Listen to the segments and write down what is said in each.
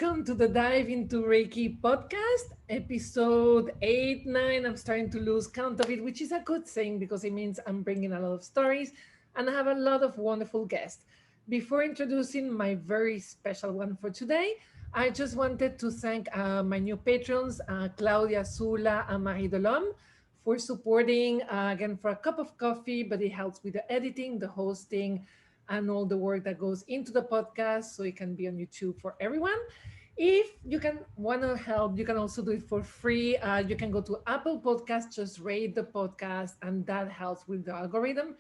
welcome to the Dive Into Reiki podcast, episode 8, 9. I'm starting to lose count of it, which is a good thing because it means I'm bringing a lot of stories and I have a lot of wonderful guests. Before introducing my very special one for today, I just wanted to thank my new patrons, Claudia Sula and Marie Delhomme, for supporting again for a cup of coffee, but it helps with the editing, the hosting, and all the work that goes into the podcast so it can be on YouTube for everyone. If you can want to help, you can also do it for free. You can go to Apple Podcasts, just rate the podcast, and that helps with the algorithm.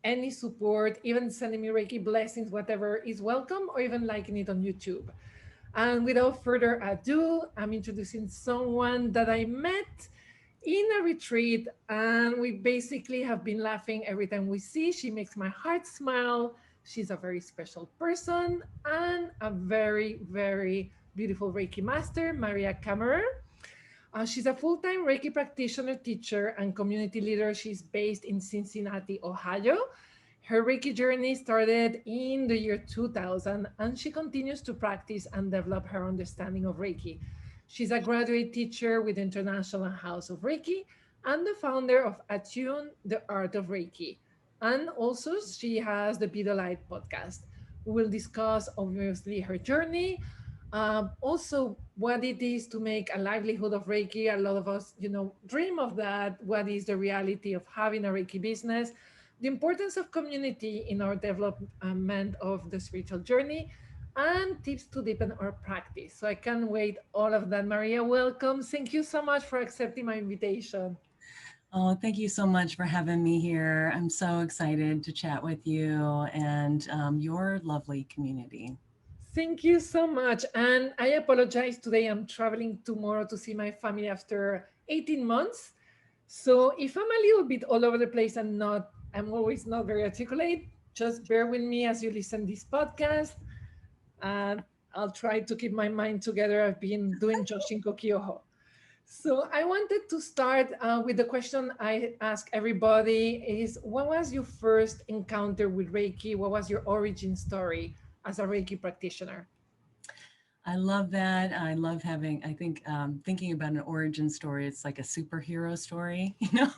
Any support, even sending me Reiki blessings, whatever is welcome, or even liking it on YouTube. And without further ado, I'm introducing someone that I met in a retreat, and we basically have been laughing every time we see. She makes my heart smile. She's a very special person and a very, very beautiful Reiki master, Maria Kammerer. She's a full-time Reiki practitioner, teacher, and community leader. She's based in Cincinnati, Ohio. Her Reiki journey started in the year 2000, and she continues to practice and develop her understanding of Reiki. She's a graduate teacher with International House of Reiki and the founder of Attune, the Art of Reiki. And also, she has the Be the Light podcast. We will discuss, obviously, her journey, also what it is to make a livelihood of Reiki. A lot of us, dream of that. What is the reality of having a Reiki business? The importance of community in our development of the spiritual journey, and tips to deepen our practice. So I can't wait all of that. Maria, welcome. Thank you so much for accepting my invitation. Oh, thank you so much for having me here. I'm so excited to chat with you and your lovely community. Thank you so much. And I apologize today. I'm traveling tomorrow to see my family after 18 months. So if I'm a little bit all over the place and I'm always not very articulate, just bear with me as you listen this podcast. And I'll try to keep my mind together. I've been doing Joshinko Kyoho. So I wanted to start with the question I ask everybody is what was your first encounter with Reiki? What was your origin story as a Reiki practitioner? I love that. I love I think thinking about an origin story, it's like a superhero story, you know?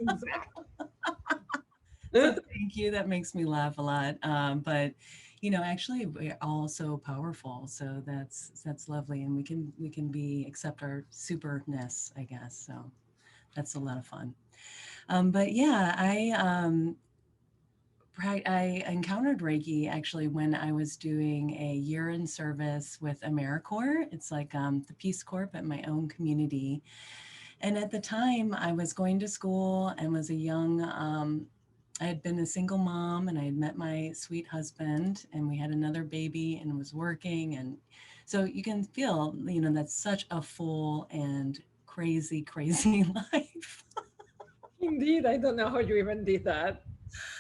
Exactly. So thank you. That makes me laugh a lot. But actually we're all so powerful. So that's lovely. And we can be accept our superness, I guess. So that's a lot of fun. But yeah, I encountered Reiki actually when I was doing a year in service with AmeriCorps. It's like the Peace Corps at my own community. And at the time, I was going to school and was a young, I had been a single mom and I had met my sweet husband and we had another baby and was working. And so you can feel, that's such a full and crazy, crazy life. Indeed, I don't know how you even did that.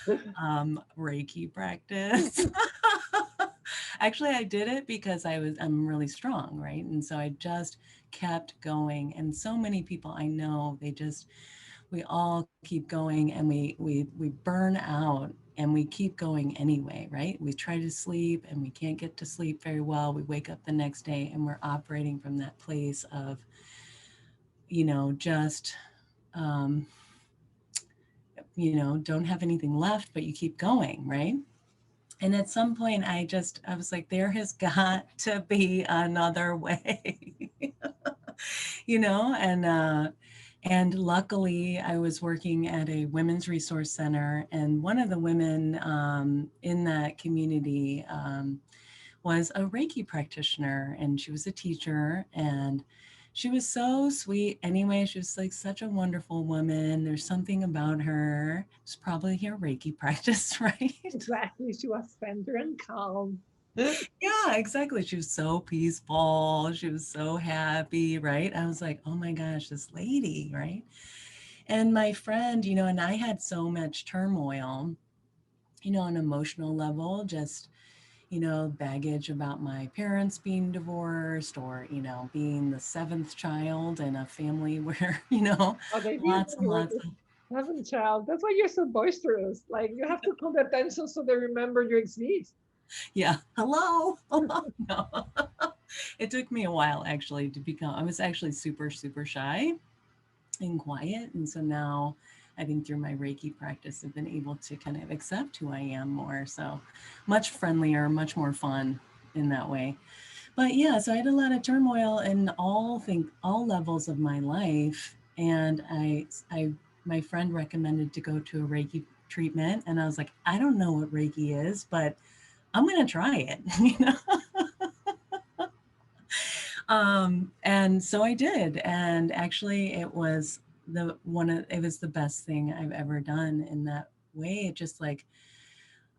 Reiki practice. Actually, I did it because I'm really strong, right? And so I just kept going. And so many people I know, we all keep going and we burn out and we keep going anyway, right? We try to sleep and we can't get to sleep very well. We wake up the next day and we're operating from that place of, just um, don't have anything left, but you keep going, right? And at some point, I was like, there has got to be another way, and luckily I was working at a women's resource center, and one of the women in that community was a Reiki practitioner, and she was a teacher, and she was so sweet. Anyway, she was like such a wonderful woman. There's something about her. It's probably her Reiki practice, right? Exactly. She was tender and calm. Yeah, exactly. She was so peaceful. She was so happy, right? I was like, oh my gosh, this lady, right? And my friend, and I had so much turmoil, on an emotional level, just, baggage about my parents being divorced or, being the seventh child in a family where, Oh, they did lots when and you were lots the of, seventh child. That's why you're so boisterous. Like you have to call their attention so they remember you exist. yeah, hello. No. It took me a while actually to become, I was actually super, super shy and quiet. And so now I think through my Reiki practice, I've been able to kind of accept who I am more. So much friendlier, much more fun in that way. But yeah, so I had a lot of turmoil in all levels of my life. And my friend recommended to go to a Reiki treatment. And I was like, I don't know what Reiki is, but I'm going to try it, you know? And so I did. And actually it was the best thing I've ever done in that way. It just like,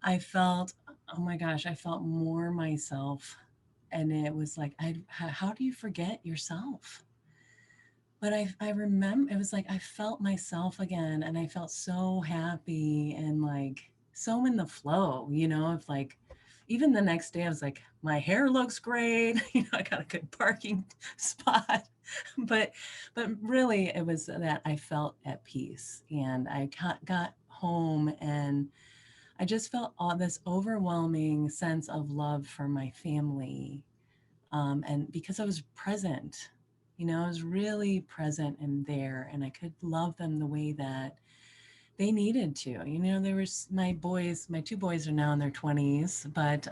I felt, oh my gosh, I felt more myself. And it was like, how do you forget yourself? But I remember it was like I felt myself again, and I felt so happy and like so in the flow, you know, of like even the next day I was like, my hair looks great, you know, I got a good parking spot. But but really it was that I felt at peace, and I got home and I just felt all this overwhelming sense of love for my family, and because I was present, you know, I was really present and there, and I could love them the way that they needed to. You know, there was my two boys are now in their 20s, but,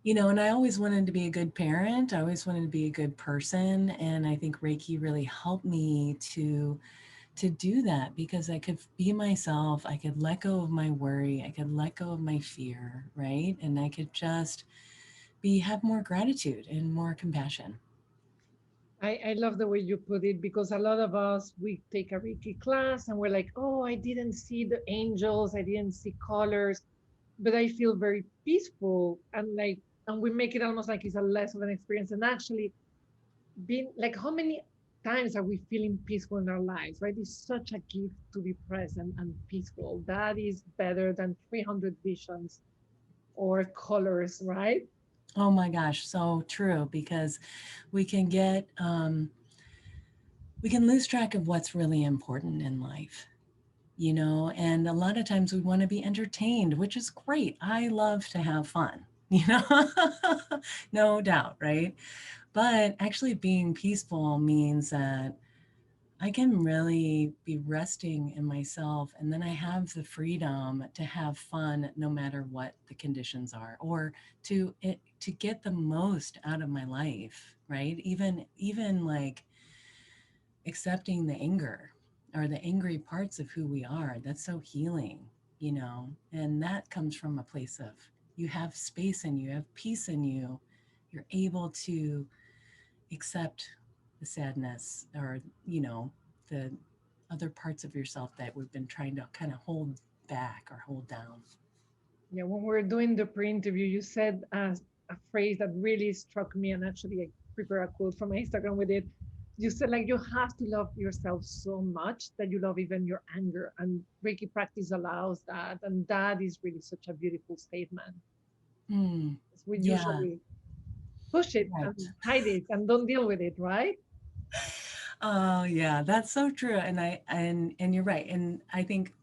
you know, and I always wanted to be a good parent. I always wanted to be a good person. And I think Reiki really helped me to do that because I could be myself. I could let go of my worry. I could let go of my fear, right? And I could just have more gratitude and more compassion. I love the way you put it because a lot of us, we take a Reiki class and we're like, oh, I didn't see the angels, I didn't see colors, but I feel very peaceful. And like, and we make it almost like it's a less of an experience. And actually, being like, how many times are we feeling peaceful in our lives, right? It's such a gift to be present and peaceful. That is better than 300 visions or colors, right? Oh my gosh, so true because we can get we can lose track of what's really important in life, you know, and a lot of times we want to be entertained, which is great. I love to have fun, you know, no doubt, right? But actually being peaceful means that I can really be resting in myself, and then I have the freedom to have fun no matter what the conditions are, or to get the most out of my life, right? Even like accepting the anger or the angry parts of who we are. That's so healing, you know. And that comes from a place of you have space in you, you have peace in you. You're able to accept the sadness or, you know, the other parts of yourself that we've been trying to kind of hold back or hold down. Yeah, when we were doing the pre-interview, you said a phrase that really struck me, and actually I prepared a quote from my Instagram with it. You said like you have to love yourself so much that you love even your anger, and Reiki practice allows that, and that is really such a beautiful statement. Mm, We yeah, usually push it right. and hide it and don't deal with it, right? Oh yeah, that's so true. And you're right. And I think,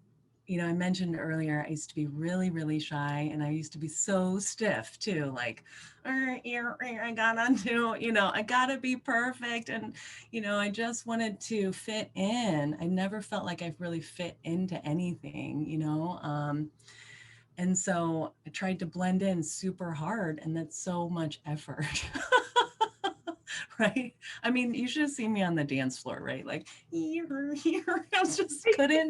you know, I mentioned earlier I used to be really, really shy, and I used to be so stiff too. Like, I gotta do, you know, I gotta be perfect. And, you know, I just wanted to fit in. I never felt like I've really fit into anything, you know. And so I tried to blend in super hard, and that's so much effort. Right? I mean, you should have seen me on the dance floor, right? Like, here, I just I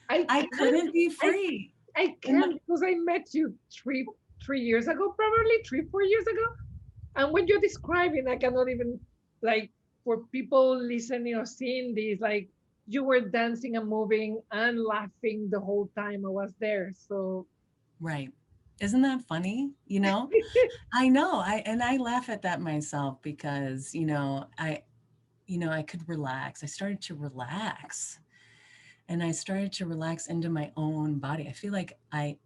I can't. couldn't be I free. I And can't because I met you three years ago, probably 3 4 years ago. And when you're describing, I cannot even like for people listening or seeing this, like you were dancing and moving and laughing the whole time I was there. So right. Isn't that funny? You know, I know. I laugh at that myself because, you know, I could relax. I started to relax, and I started to relax into my own body. I feel like I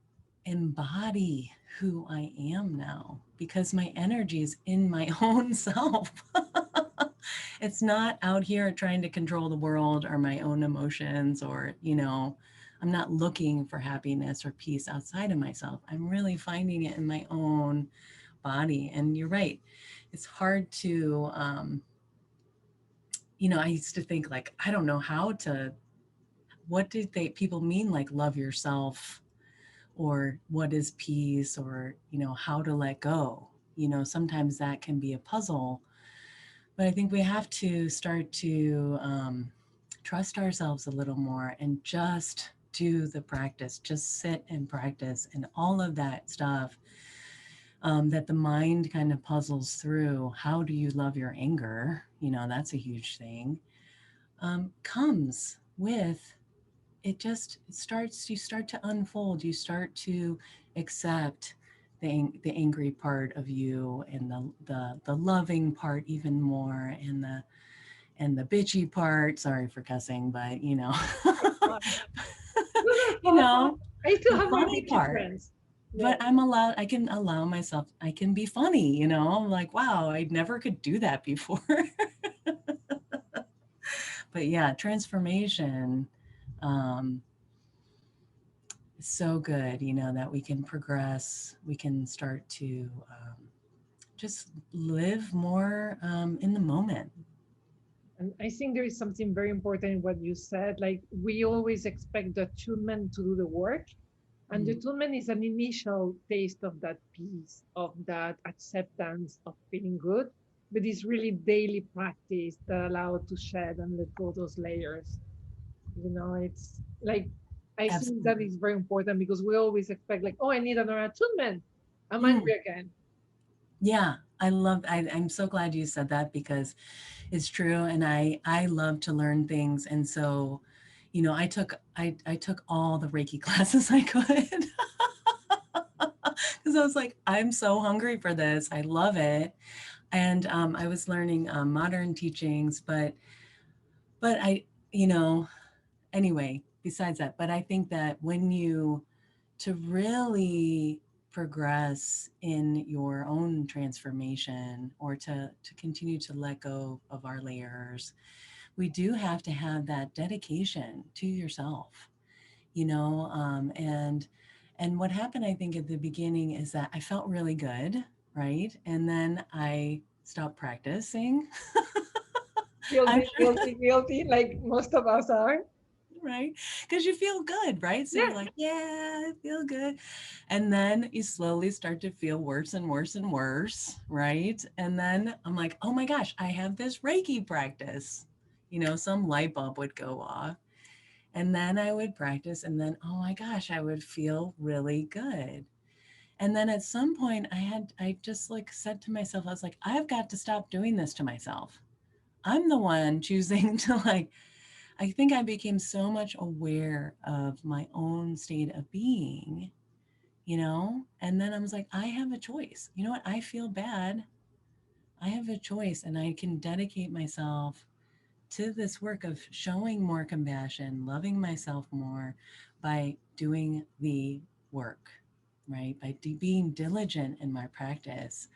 embody who I am now because my energy is in my own self. It's not out here trying to control the world or my own emotions, or, you know, I'm not looking for happiness or peace outside of myself. I'm really finding it in my own body. And you're right, it's hard to, you know, I used to think like, I don't know how to, what did people mean like love yourself, or what is peace, or, you know, how to let go. You know, sometimes that can be a puzzle, but I think we have to start to trust ourselves a little more and just do the practice, just sit and practice, and all of that stuff that the mind kind of puzzles through. How do you love your anger? You know, that's a huge thing. Comes with it, just starts, you start to unfold, you start to accept the angry part of you, and the loving part even more, and the bitchy part, sorry for cussing, but you know, Those are you fun. know, I still the have my funny bitchy part. friends. But Yeah. I can allow myself, I can be funny, you know. I'm like, wow, I never could do that before. But yeah, transformation, um, is so good, you know, that we can progress, we can start to just live more in the moment. And I think there is something very important in what you said. Like we always expect the attunement to do the work. And the Mm, attunement is an initial taste of that peace, of that acceptance of feeling good. But it's really daily practice that allow to shed and let go those layers. You know, it's like I think that absolutely. is very important because we always expect like, oh, I need another attunement. I'm Mm, angry again. yeah, I'm so glad you said that, because it's true. And I love to learn things. And so, you know, I took all the Reiki classes I could. Because I was like, I'm so hungry for this. I love it. And I was learning modern teachings, but I, you know, anyway, besides that, but I think that when you, to really progress in your own transformation, or to continue to let go of our layers, we do have to have that dedication to yourself, you know. And what happened, I think, at the beginning is that I felt really good, right? And then I stopped practicing. I'm Guilty, sure, guilty, guilty, like most of us are. right? Because you feel good, right? So you're Yeah. like, yeah, I feel good. And then you slowly start to feel worse and worse and worse, right? And then I'm like, oh my gosh, I have this Reiki practice. You know, some light bulb would go off. And then I would practice, and then, oh my gosh, I would feel really good. And then at some point, I just like said to myself, I was like, I've got to stop doing this to myself. I'm the one choosing to like, I think I became so much aware of my own state of being, you know? And then I was like, I have a choice. You know what? I feel bad. I have a choice, and I can dedicate myself to this work of showing more compassion, loving myself more by doing the work, right? By being diligent in my practice.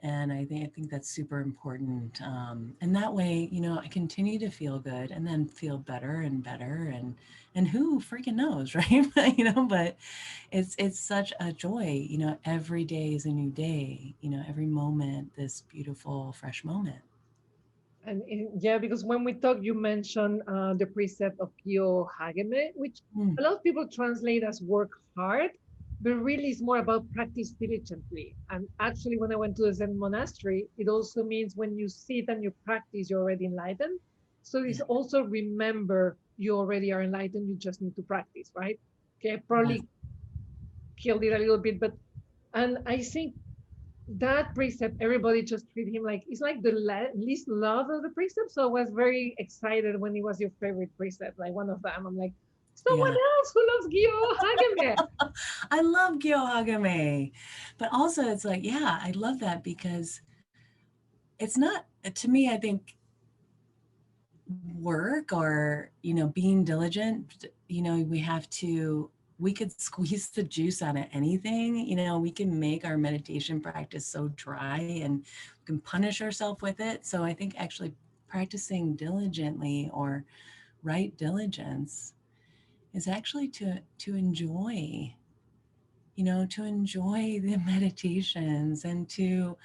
And I think that's super important. And that way, you know, I continue to feel good, and then feel better and better. And who freaking knows, right? You know, but it's such a joy. You know, every day is a new day. You know, every moment, this beautiful, fresh moment. Yeah, because when we talk, you mentioned the precept of Kyo Hageme, which Mm, a lot of people translate as work hard, but really it's more about practice diligently. And actually, when I went to the Zen monastery, it also means when you sit and you practice, you're already enlightened. So it's yeah, also remember you already are enlightened, you just need to practice, right? Okay, I yeah, probably killed it a little bit, but and I think that precept, everybody just treat him like it's like the least loved of the precepts. So I was very excited when it was your favorite precept, like one of them. I'm like, someone yeah. else who loves Gyo Hagame. I love Gyohagame. But also it's like, yeah, I love that, because it's not, to me, I think work, or, you know, being diligent, you know, we could squeeze the juice out of anything. You know, we can make our meditation practice so dry, and we can punish ourselves with it. So I think actually practicing diligently, or right diligence, is actually to enjoy, to enjoy the meditations and to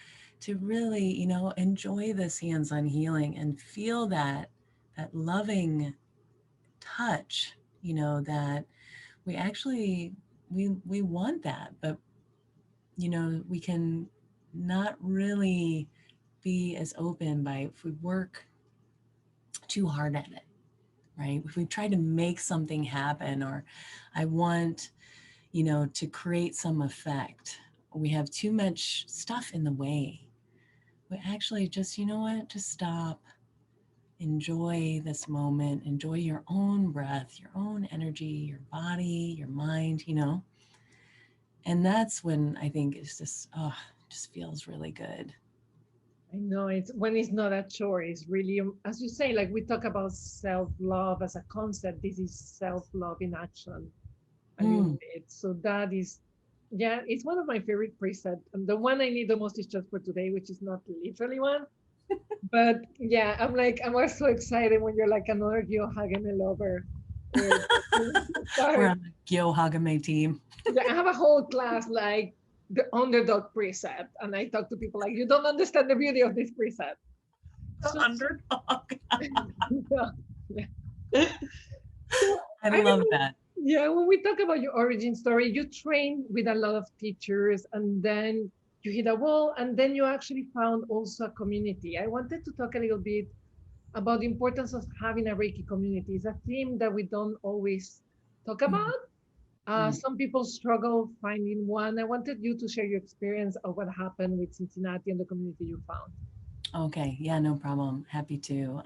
really, enjoy this hands-on healing and feel that loving touch, that we actually we want that, but we can not really be as open by if we work too hard at it, right? If we try to make something happen, or I want, to create some effect, we have too much stuff in the way. We actually just, just stop, enjoy this moment, enjoy your own breath, your own energy, your body, your mind, and that's when I think it's just, oh, just feels really good. I know it's when it's not a chore, it's really, as you say, like we talk about self love as a concept, this is self love in action a little Mm. bit. So that is, yeah, it's one of my favorite presets. And the one I need the most is just for today, which is not literally one. But yeah, I'm like, I was so excited when you're like another Gyo Hageme lover. We're Start. on the Gyo Hagame team. Yeah, I have a whole class like the underdog preset, and I talk to people like, you don't understand the beauty of this preset. The So, underdog. yeah. So I I love remember, that. yeah, when we talk about your origin story, you trained with a lot of teachers, and then you hit a wall, and then you actually found also a community. I wanted to talk a little bit about the importance of having a Reiki community. It's a theme that we don't always talk Mm, about. mm. Some people struggle finding one. I wanted you to share your experience of what happened with Cincinnati and the community you found. Okay, yeah, no problem. Happy to.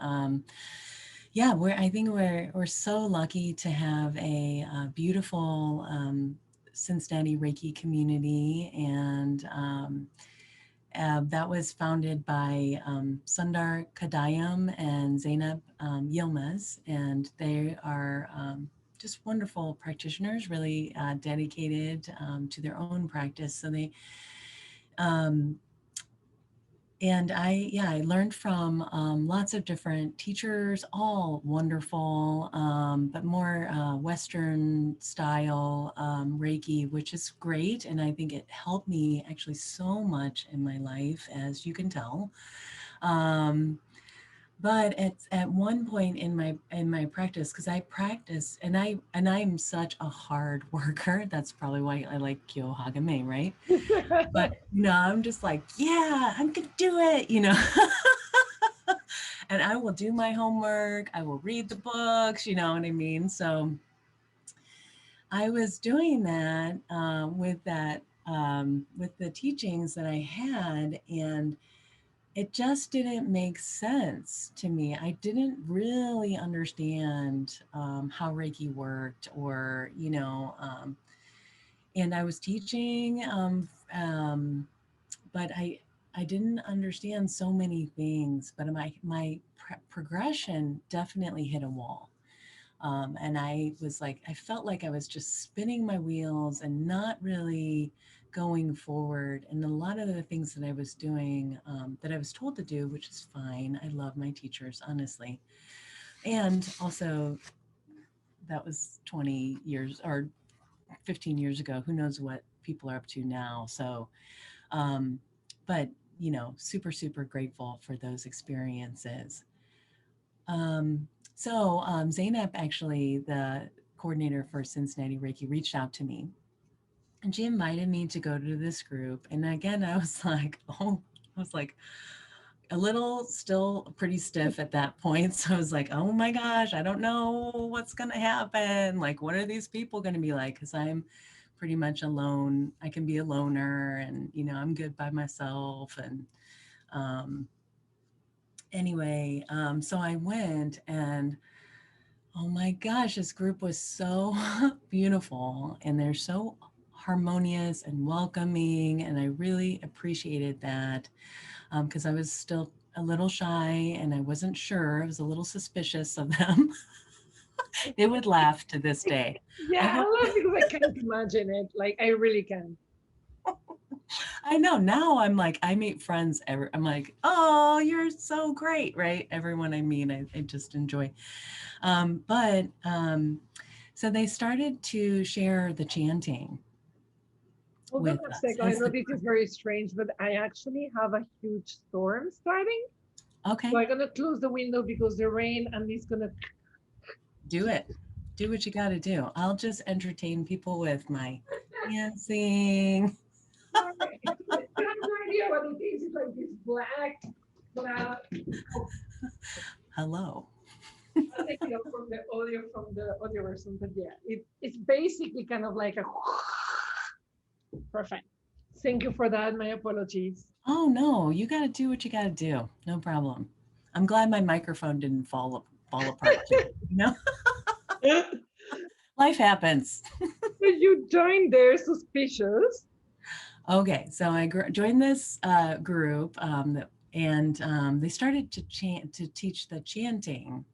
Yeah, I think we're so lucky to have a beautiful Cincinnati Reiki community, and that was founded by Sundar Kadayam and Zainab Yilmaz, and they are just wonderful practitioners, really dedicated to their own practice. So they um, and I learned from lots of different teachers, all wonderful, but more Western style Reiki, which is great. And I think it helped me actually so much in my life, as you can tell. Um, but at one point in my practice, because I practice and I'm such a hard worker. That's probably why I like Kyo Hagame, right? But no, I'm just like, yeah, I'm gonna do it, and I will do my homework. I will read the books, you know what I mean? So I was doing that with the teachings that I had, and it just didn't make sense to me. I didn't really understand how Reiki worked, or and I was teaching, but I didn't understand so many things. But my progression definitely hit a wall. And I was like, I felt like I was just spinning my wheels and not really going forward. And a lot of the things that I was doing, that I was told to do, which is fine. I love my teachers, honestly. And also, that was 20 years or 15 years ago. Who knows what people are up to now? So, um, but, super, super grateful for those experiences. Zainab, actually, the coordinator for Cincinnati Reiki, reached out to me, and she invited me to go to this group. And again, I was like, oh, I was like a little still pretty stiff at that point. So I was like, oh my gosh, I don't know what's going to happen. Like, what are these people going to be like? Because I'm pretty much alone. I can be a loner, and, I'm good by myself. And um, anyway, so I went, and oh my gosh, this group was so beautiful, and they're so harmonious and welcoming. And I really appreciated that, because I was still a little shy and I wasn't sure. I was a little suspicious of them. They would laugh to this day. I Yeah, I hope. love because I can't imagine it. Like I really can. I know now. I'm like, I meet friends. I'm like, oh, you're so great, right? Everyone I meet, I just enjoy. But so they started to share the chanting. Hold on with a us second. I as know the this is very strange, but I actually have a huge storm starting. So okay, I'm gonna close the window because the rain and it's gonna. do it. Do what you got to do. I'll just entertain people with my dancing. Sorry. You have no idea what it is. It's like this black cloud. Oh, Hello. I'll take it up from the audio version, but yeah, it's basically kind of like a perfect. Thank you for that. My apologies. Oh no, you got to do what you got to do. No problem. I'm glad my microphone didn't fall apart too. You know, life happens. You joined there suspicious. Okay, so I joined this group, and they started to chant to teach the chanting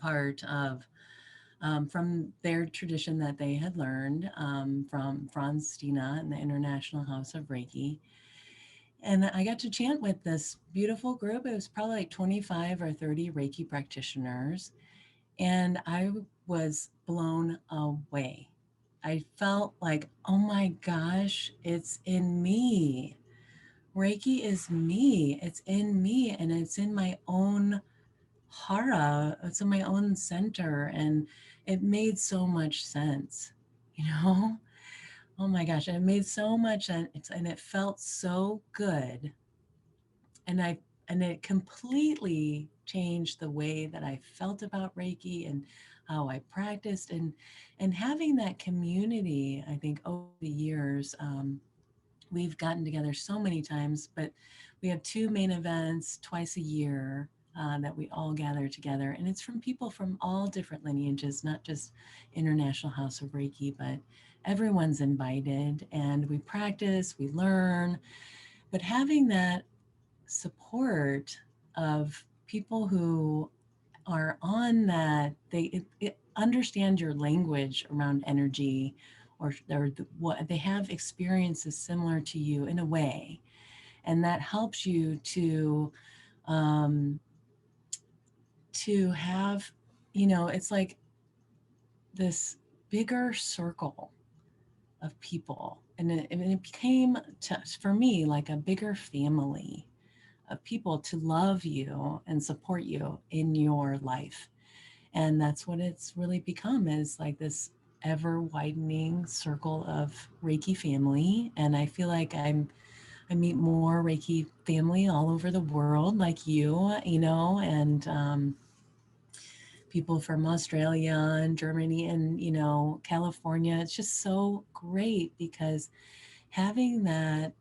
part of from their tradition that they had learned from Franz Stina and the International House of Reiki. And I got to chant with this beautiful group. It was probably like 25 or 30 Reiki practitioners. And I was blown away. I felt like, oh my gosh, it's in me. Reiki is me. It's in me and it's in my own hara. It's in my own center. And it made so much sense, you know? Oh my gosh, it made so much sense and it felt so good. And it completely changed the way that I felt about Reiki and how I practiced and having that community. I think over the years, we've gotten together so many times, but we have two main events twice a year that we all gather together. And it's from people from all different lineages, not just International House of Reiki, but everyone's invited. And we practice, we learn. But having that support of people who are on that, it understand your language around energy or what they have experiences similar to you in a way, and that helps you um, to have, it's like this bigger circle of people, and it became for me like a bigger family of people to love you and support you in your life. And that's what it's really become, is like this ever widening circle of Reiki family. And I feel like I meet more Reiki family all over the world, like you, and people from Australia and Germany and, California. It's just so great because having that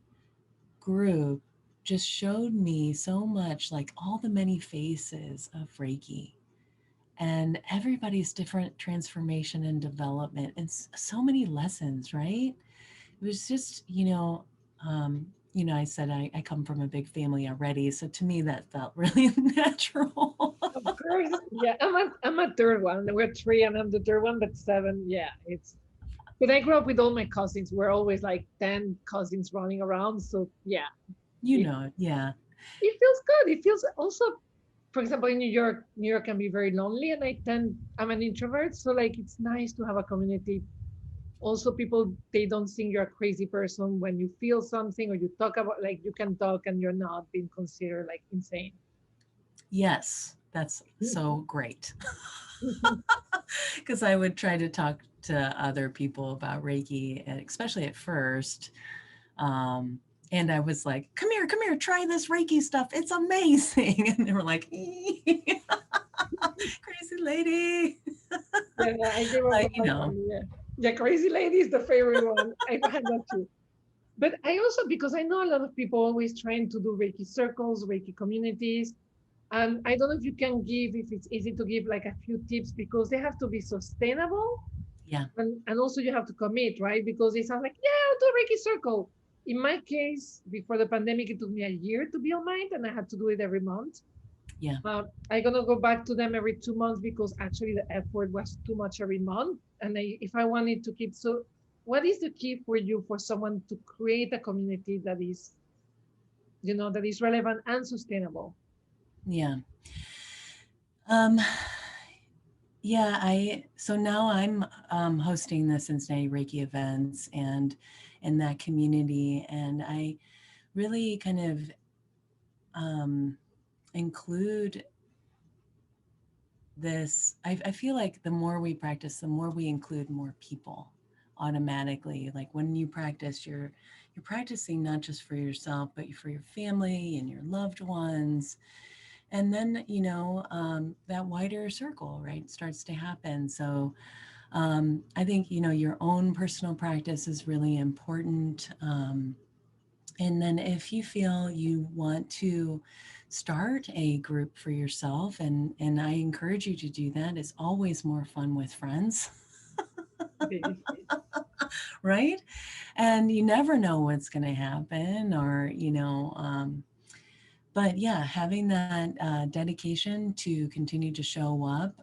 group just showed me so much, like all the many faces of Reiki and everybody's different transformation and development and so many lessons, right? It was just, I said I come from a big family already, so to me that felt really natural. Of course, yeah. I'm a third one. We're three, and I'm the third one, but seven. Yeah, it's. But I grew up with all my cousins. We're always like 10 cousins running around. So yeah, it Yeah. it feels good. It feels also, for example, in New York can be very lonely, and I'm an introvert, so like it's nice to have a community. Also, people they don't think you're a crazy person when you feel something or you talk about like you can talk and you're not being considered like insane. Yes, that's so great. Because I would try to talk to other people about Reiki, and especially at first. And I was like, come here, try this Reiki stuff. It's amazing. And they were like, crazy lady. Yeah, I gave up But, on my family. Yeah, yeah, crazy lady is the favorite one. I had that too. But I also, because I know a lot of people always trying to do Reiki circles, Reiki communities. And I don't know if you can give, if it's easy to give like a few tips because they have to be sustainable. yeah, And also you have to commit, right? Because it sounds like, yeah, I'll do Reiki circle. In my case, before the pandemic, it took me a year to be on mine and I had to do it every month. yeah. I'm gonna go back to them every 2 months because actually the effort was too much every month. And if I wanted to keep, so what is the key for you for someone to create a community that is, that is relevant and sustainable? Yeah. Um, yeah, so now I'm hosting the Cincinnati Reiki events, and in that community. And I really kind of include this. I feel like the more we practice, the more we include more people automatically. Like when you practice, you're practicing not just for yourself, but for your family and your loved ones. And then, that wider circle, right, starts to happen. So I think, your own personal practice is really important. And then if you feel you want to start a group for yourself, and I encourage you to do that, it's always more fun with friends. Okay. Right? And you never know what's going to happen, or, but yeah, having that dedication to continue to show up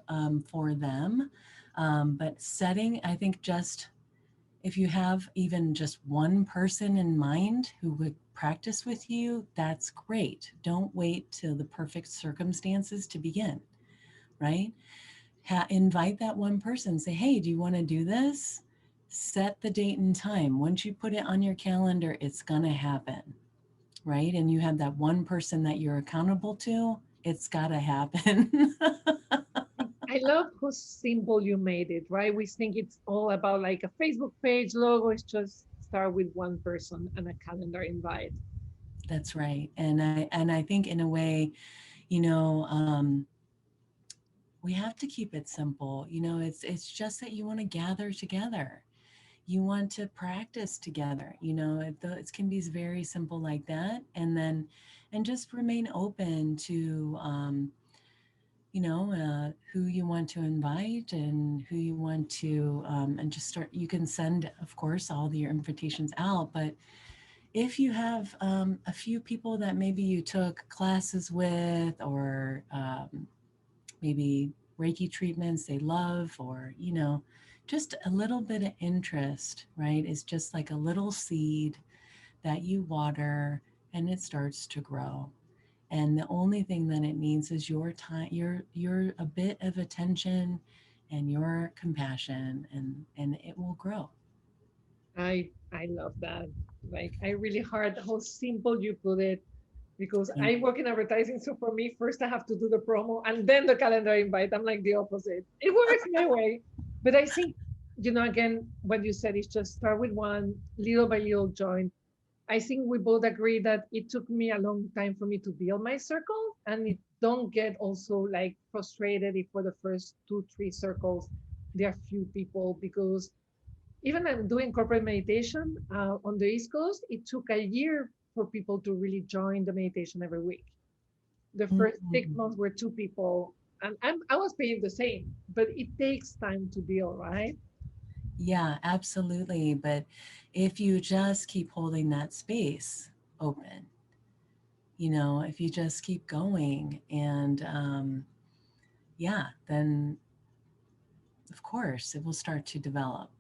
for them. But setting, I think, just if you have even just one person in mind who would practice with you, that's great. Don't wait till the perfect circumstances to begin, right? Invite that one person. Say, hey, do you want to do this? Set the date and time. Once you put it on your calendar, it's going to happen, right? And you have that one person that you're accountable to, it's got to happen. I love how simple you made it, right? We think it's all about like a Facebook page logo. It's just start with one person and a calendar invite. That's right. And I think in a way, you know, um, we have to keep it simple. It's just that you want to gather together. You want to practice together. It can be very simple like that. And just remain open to, who you want to invite and who you want to, and just start. You can send, of course, all your invitations out, but if you have a few people that maybe you took classes with, or maybe Reiki treatments they love, or, just a little bit of interest, right? Is just like a little seed that you water and it starts to grow. And the only thing that it needs is your time, your a bit of attention and your compassion, and it will grow. I love that. Like I really heard how simple you put it because Thank I work in advertising. So for me, first I have to do the promo and then the calendar invite. I'm like the opposite. It works my way. But I think, again, what you said is just start with one little by little join. I think we both agree that it took me a long time for me to build my circle, and it don't get also like frustrated if for the first two, three circles there are few people, because even I'm doing corporate meditation on the East Coast, it took a year for people to really join the meditation every week. The you. first 6 months were two people, and I was paying the same, but it takes time to build, right? Yeah, absolutely. But if you just keep holding that space open, if you just keep going, and yeah, then of course it will start to develop.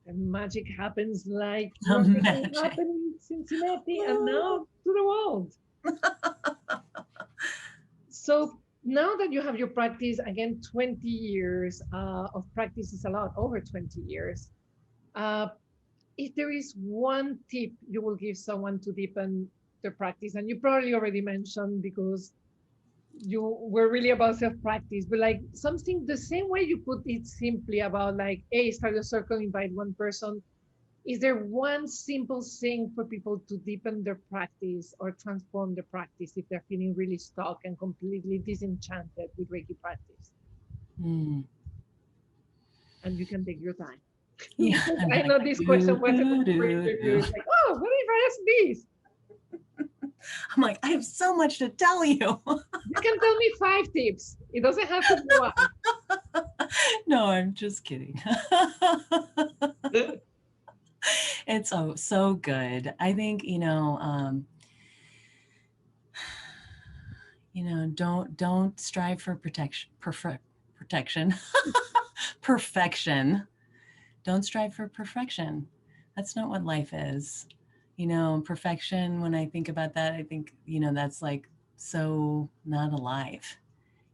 And magic happens like wonderful Magic. happened in Cincinnati and Woo! now to the world. So now that you have your practice, again, 20 years of practice is a lot, over 20 years. Uh, if there is one tip you will give someone to deepen their practice, and you probably already mentioned because you were really about self-practice, but like something the same way you put it simply about like, hey, start a circle, invite one person. Is there one simple thing for people to deepen their practice or transform their practice if they're feeling really stuck and completely disenchanted with Reiki practice? Mm. And you can take your time. Yeah, Because I'm I like, know this do, question wasn't do, prepared do, for you. do. It's like, oh, what if I ask this? I'm like, I have so much to tell you. You can tell me 5 tips. It doesn't have to be one. No, I'm just kidding. It's so good. I think, don't strive for protection, perfection. Don't strive for perfection. That's not what life is. Perfection, when I think about that, I think, that's like so not alive.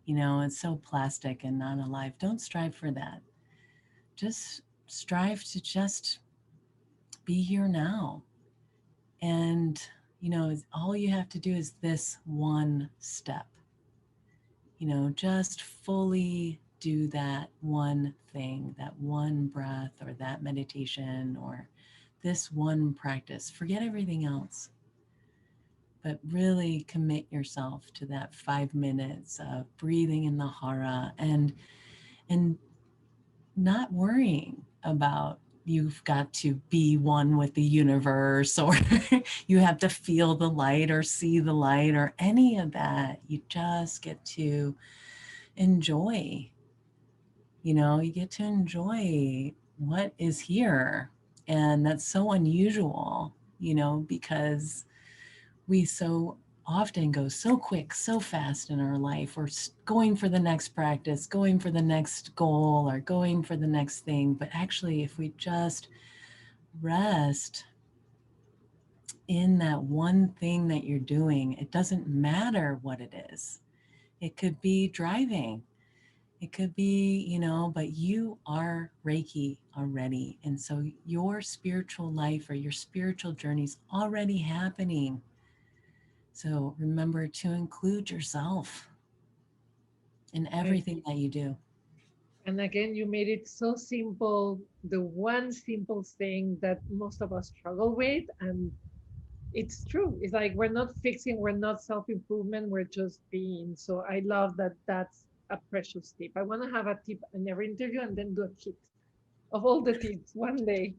It's so plastic and not alive. Don't strive for that. Just strive to just be here now. And, all you have to do is this one step, just fully do that one thing, that one breath or that meditation or this one practice. Forget everything else, but really commit yourself to that 5 minutes of breathing in the hara and not worrying about you've got to be one with the universe or you have to feel the light or see the light or any of that. You just get to enjoy, you get to enjoy what is here. And that's so unusual, because we so often go so quick, so fast in our life. We're going for the next practice, going for the next goal, or going for the next thing. But actually, if we just rest in that one thing that you're doing, it doesn't matter what it is. It could be driving. It could be, but you are Reiki already. And so your spiritual life or your spiritual journey is already happening. So remember to include yourself in everything that you do. And again, you made it so simple. The one simple thing that most of us struggle with. And it's true. It's like we're not fixing, we're not self improvement, we're just being. So I love that that's a precious tip. I want to have a tip in every interview and then do a kit of all the tips one day.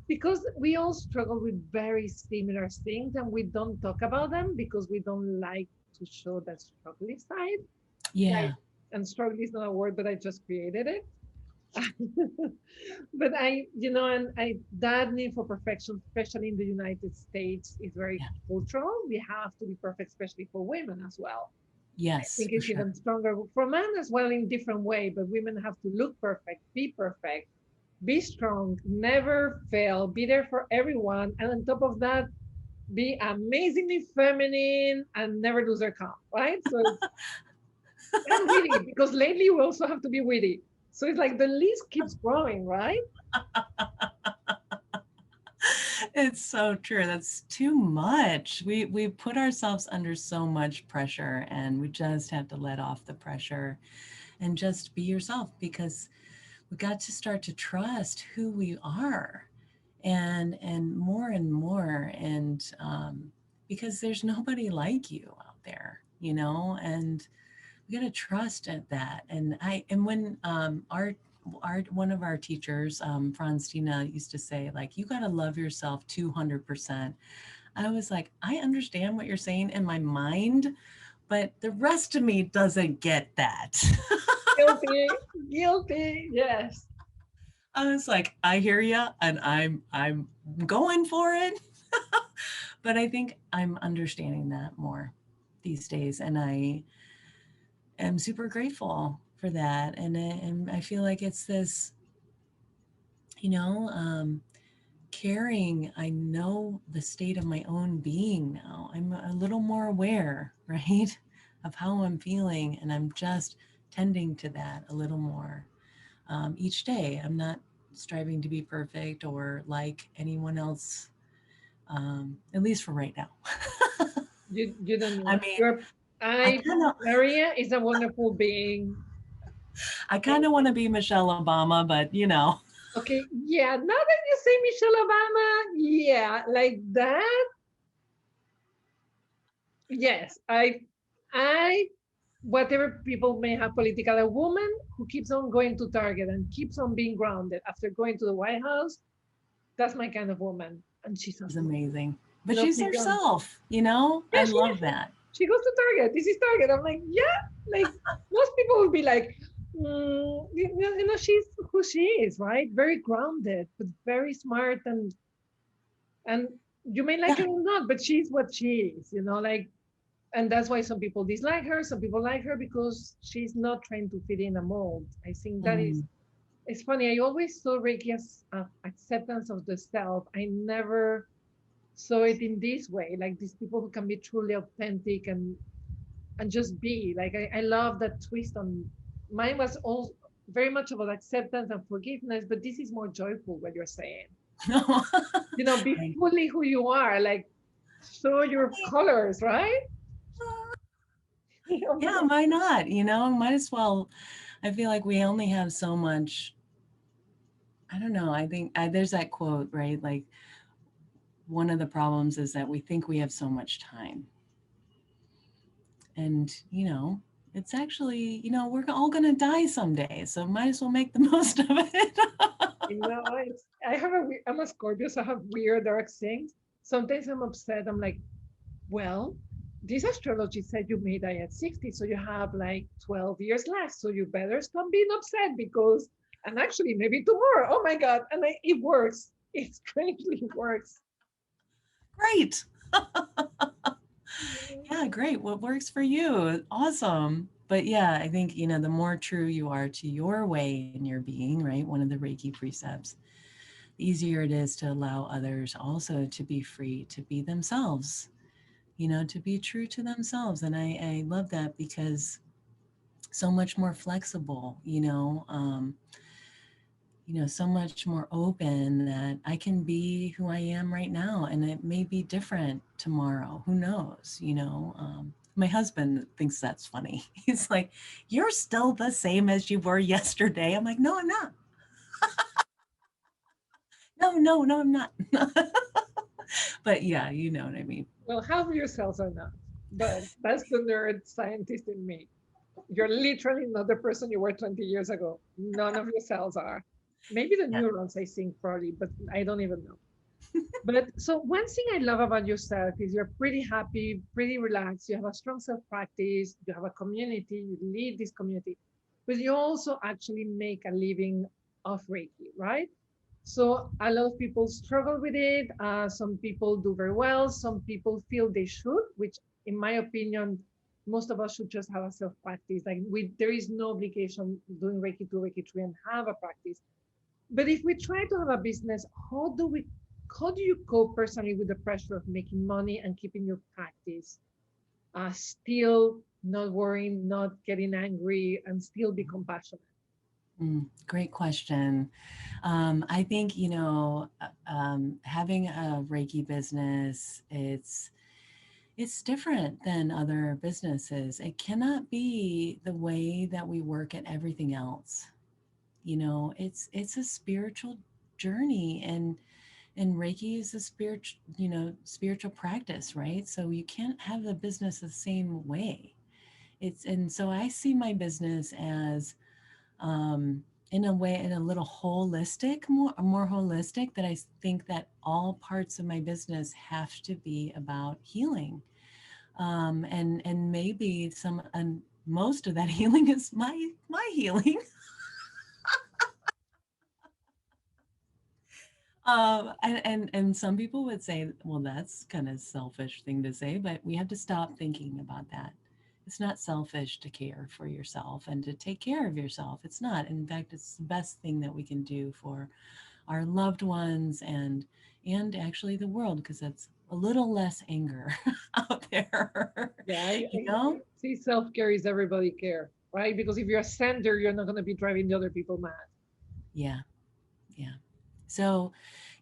Because we all struggle with very similar things and we don't talk about them because we don't like to show that struggling side. Like, Yeah. and struggle is not a word, but I just created it. But and that need for perfection, especially in the United States, is very Yeah. cultural. We have to be perfect, especially for women as well. I Yes, think for it's sure. even stronger for men as well in different way, but women have to look perfect, be strong, never fail, be there for everyone, and on top of that, be amazingly feminine and never lose their calm, right? So it's and witty because lately we also have to be witty. So it's like the list keeps growing, right? It's so true. That's too much. We put ourselves under so much pressure and we just have to let off the pressure and just be yourself because we got to start to trust who we are and more and because there's nobody like you out there, and we got to trust at that. And when our one of our teachers, Franz Tina, used to say, like, you got to love yourself 200%. I was like, I understand what you're saying in my mind, but the rest of me doesn't get that. Guilty, guilty, yes. I was like, I hear you, and I'm going for it. But I think I'm understanding that more these days, and I am super grateful for that. And I feel like it's this, you know, um, caring. I know the state of my own being now. I'm a little more aware, right, of how I'm feeling, and I'm just tending to that a little more each day. I'm not striving to be perfect or like anyone else, at least for right now. You don't I need mean, your I I kind of Maria is a wonderful being. I kind of want to be Michelle Obama, but Okay, yeah, now that you say Michelle Obama, yeah, like that, yes. I whatever people may have political, a woman who keeps on going to Target and keeps on being grounded after going to the White House, that's my kind of woman. And she's she's amazing. amazing. You But know, she's people, herself. I yeah, love that. she goes to Target. This is Target. I'm like, yeah, like most people would be like, she's who she is, right? Very grounded, but very smart and you may like Yeah. her or not, but she's what she is, like, and that's why some people dislike her. Some people like her because she's not trying to fit in a mold. I think that is, Mm, it's funny. I always saw Reiki as acceptance of the self. I never saw it in this way, like these people who can be truly authentic and just be like, I love that twist on mine was all very much about acceptance and forgiveness, but this is more joyful what you're saying. No. Be Right. fully who you are, like show your colors, right? Yeah, why not? Might as well. I feel like we only have so much. I don't know. I think there's that quote, right? Like, one of the problems is that we think we have so much time. And, it's actually, we're all going to die someday. So might as well make the most of it. I'm a Scorpio, so I have weird dark things. Sometimes I'm upset. I'm like, well, this astrology said you may die at 60, so you have like 12 years left. So you better stop being upset because, and actually, maybe tomorrow. Oh my God. And it works. It strangely works. Great. Yeah, great. What works for you? Awesome. But yeah, I think, the more true you are to your way in your being, right? One of the Reiki precepts, the easier it is to allow others also to be free to be themselves, to be true to themselves. And I love that because so much more flexible, so much more open that I can be who I am right now. And it may be different tomorrow. Who knows? My husband thinks that's funny. He's like, "You're still the same as you were yesterday." I'm like, "No, I'm not. No, no, no, I'm not." But yeah, you know what I mean. Well, half of your cells are not, but that's the nerd scientist in me. You're literally not the person you were 20 years ago. None of your cells are. Maybe the Yeah. neurons, I think, probably, but I don't even know. But so one thing I love about yourself is you're pretty happy, pretty relaxed. You have a strong self practice. You have a community. You lead this community, but you also actually make a living of Reiki, right? So a lot of people struggle with it. Some people do very well. Some people feel they should, which, in my opinion, most of us should just have a self practice. Like there is no obligation doing Reiki 2, Reiki 3, and have a practice. But if we try to have a business, how do you cope personally with the pressure of making money and keeping your practice? Still not worrying, not getting angry, and still be compassionate. Great question. I think, having a Reiki business, it's different than other businesses. It cannot be the way that we work at everything else. It's a spiritual journey, and Reiki is a spiritual practice, right? So you can't have the business the same way. And so I see my business as, in a way, in a little holistic, more holistic, that I think that all parts of my business have to be about healing. And maybe and most of that healing is my healing. And some people would say, well, that's kind of selfish thing to say, but we have to stop thinking about that. It's not selfish to care for yourself and to take care of yourself. It's not. In fact, it's the best thing that we can do for our loved ones and actually the world, because that's a little less anger out there. Yeah, you I know? see self care is everybody care, right? Because if you're a sender, you're not going to be driving the other people mad. Yeah, yeah. So,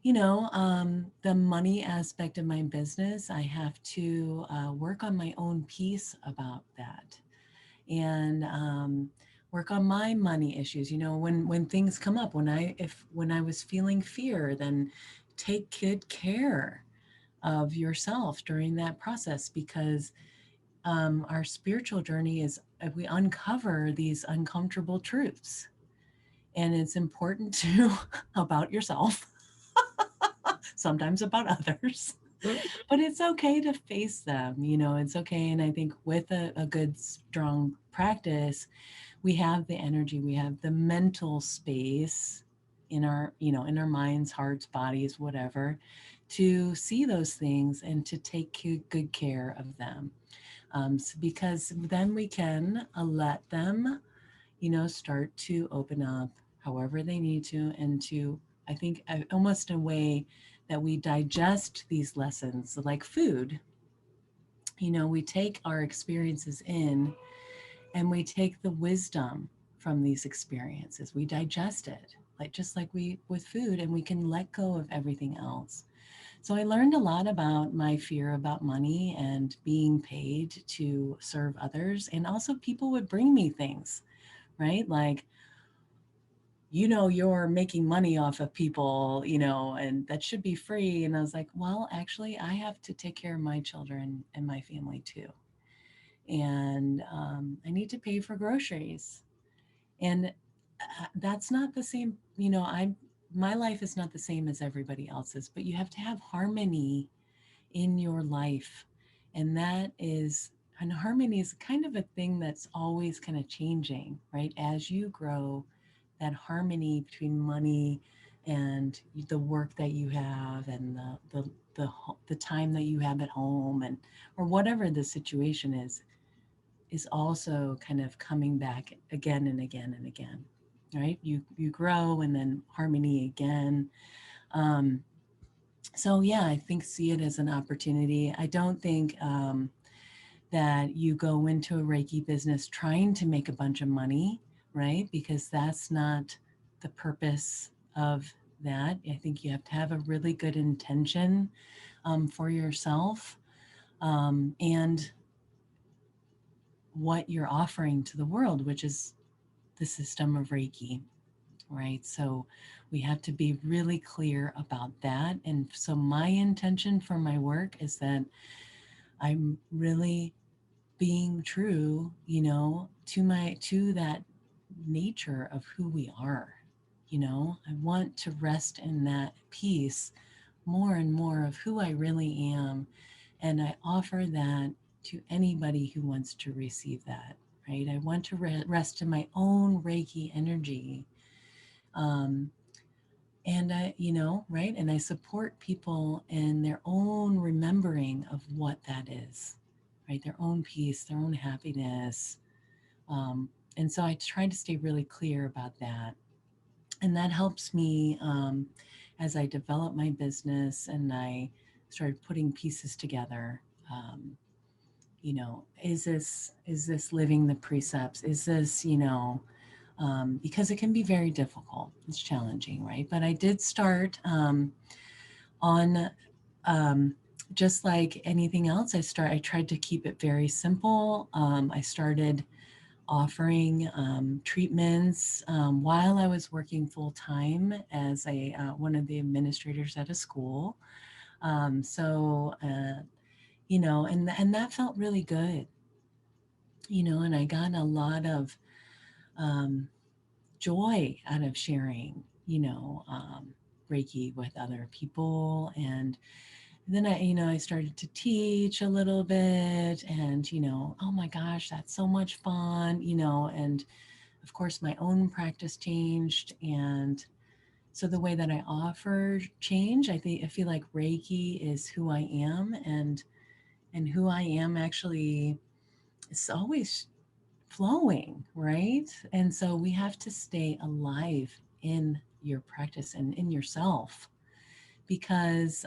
the money aspect of my business, I have to work on my own piece about that, and work on my money issues. When things come up, when I was feeling fear, then take good care of yourself during that process, because our spiritual journey is, we uncover these uncomfortable truths, and it's important to about yourself, sometimes about others. But it's okay to face them. It's okay. And I think with a good, strong practice, we have the energy, we have the mental space in our minds, hearts, bodies, whatever, to see those things and to take good care of them. Because then we can let them, start to open up however they need to, and to, I think, almost a way that we digest these lessons like food. We take our experiences in, and we take the wisdom from these experiences, we digest it. like just like we with food, and we can let go of everything else. So I learned a lot about my fear about money and being paid to serve others. And also, people would bring me things, right? Like, you're making money off of people, and that should be free. And I was like, well, actually, I have to take care of my children and my family too. And I need to pay for groceries. And that's not the same, my life is not the same as everybody else's, but you have to have harmony in your life. And harmony is kind of a thing that's always kind of changing, right? As you grow, that harmony between money and the work that you have, and the time that you have at home, and or whatever the situation is also kind of coming back again and again and again, right? You grow, and then harmony again. um, so yeah, I think see it as an opportunity. I don't think that you go into a Reiki business trying to make a bunch of money, right? Because that's not the purpose of that. I think you have to have a really good intention for yourself, and what you're offering to the world, which is the system of Reiki, right? So we have to be really clear about that. And so my intention for my work is that I'm really being true, to that nature of who we are. I want to rest in that peace more and more of who I really am. And I offer that to anybody who wants to receive that, right? I want to rest in my own Reiki energy. Um, and right? And I support people in their own remembering of what that is, right? Their own peace, their own happiness. And so I try to stay really clear about that. And that helps me as I develop my business and I started putting pieces together. Is this living the precepts? Is this, because it can be very difficult. It's challenging, right? But I did start on just like anything else. I tried to keep it very simple. I started offering treatments while I was working full time as a one of the administrators at a school. And that felt really good, and I got a lot of um, joy out of sharing, Reiki with other people. And then I started to teach a little bit, and, oh my gosh, that's so much fun, and of course my own practice changed. And so the way that I offer change, I feel like Reiki is who I am, and who I am actually is always flowing, right? And so we have to stay alive in your practice and in yourself, because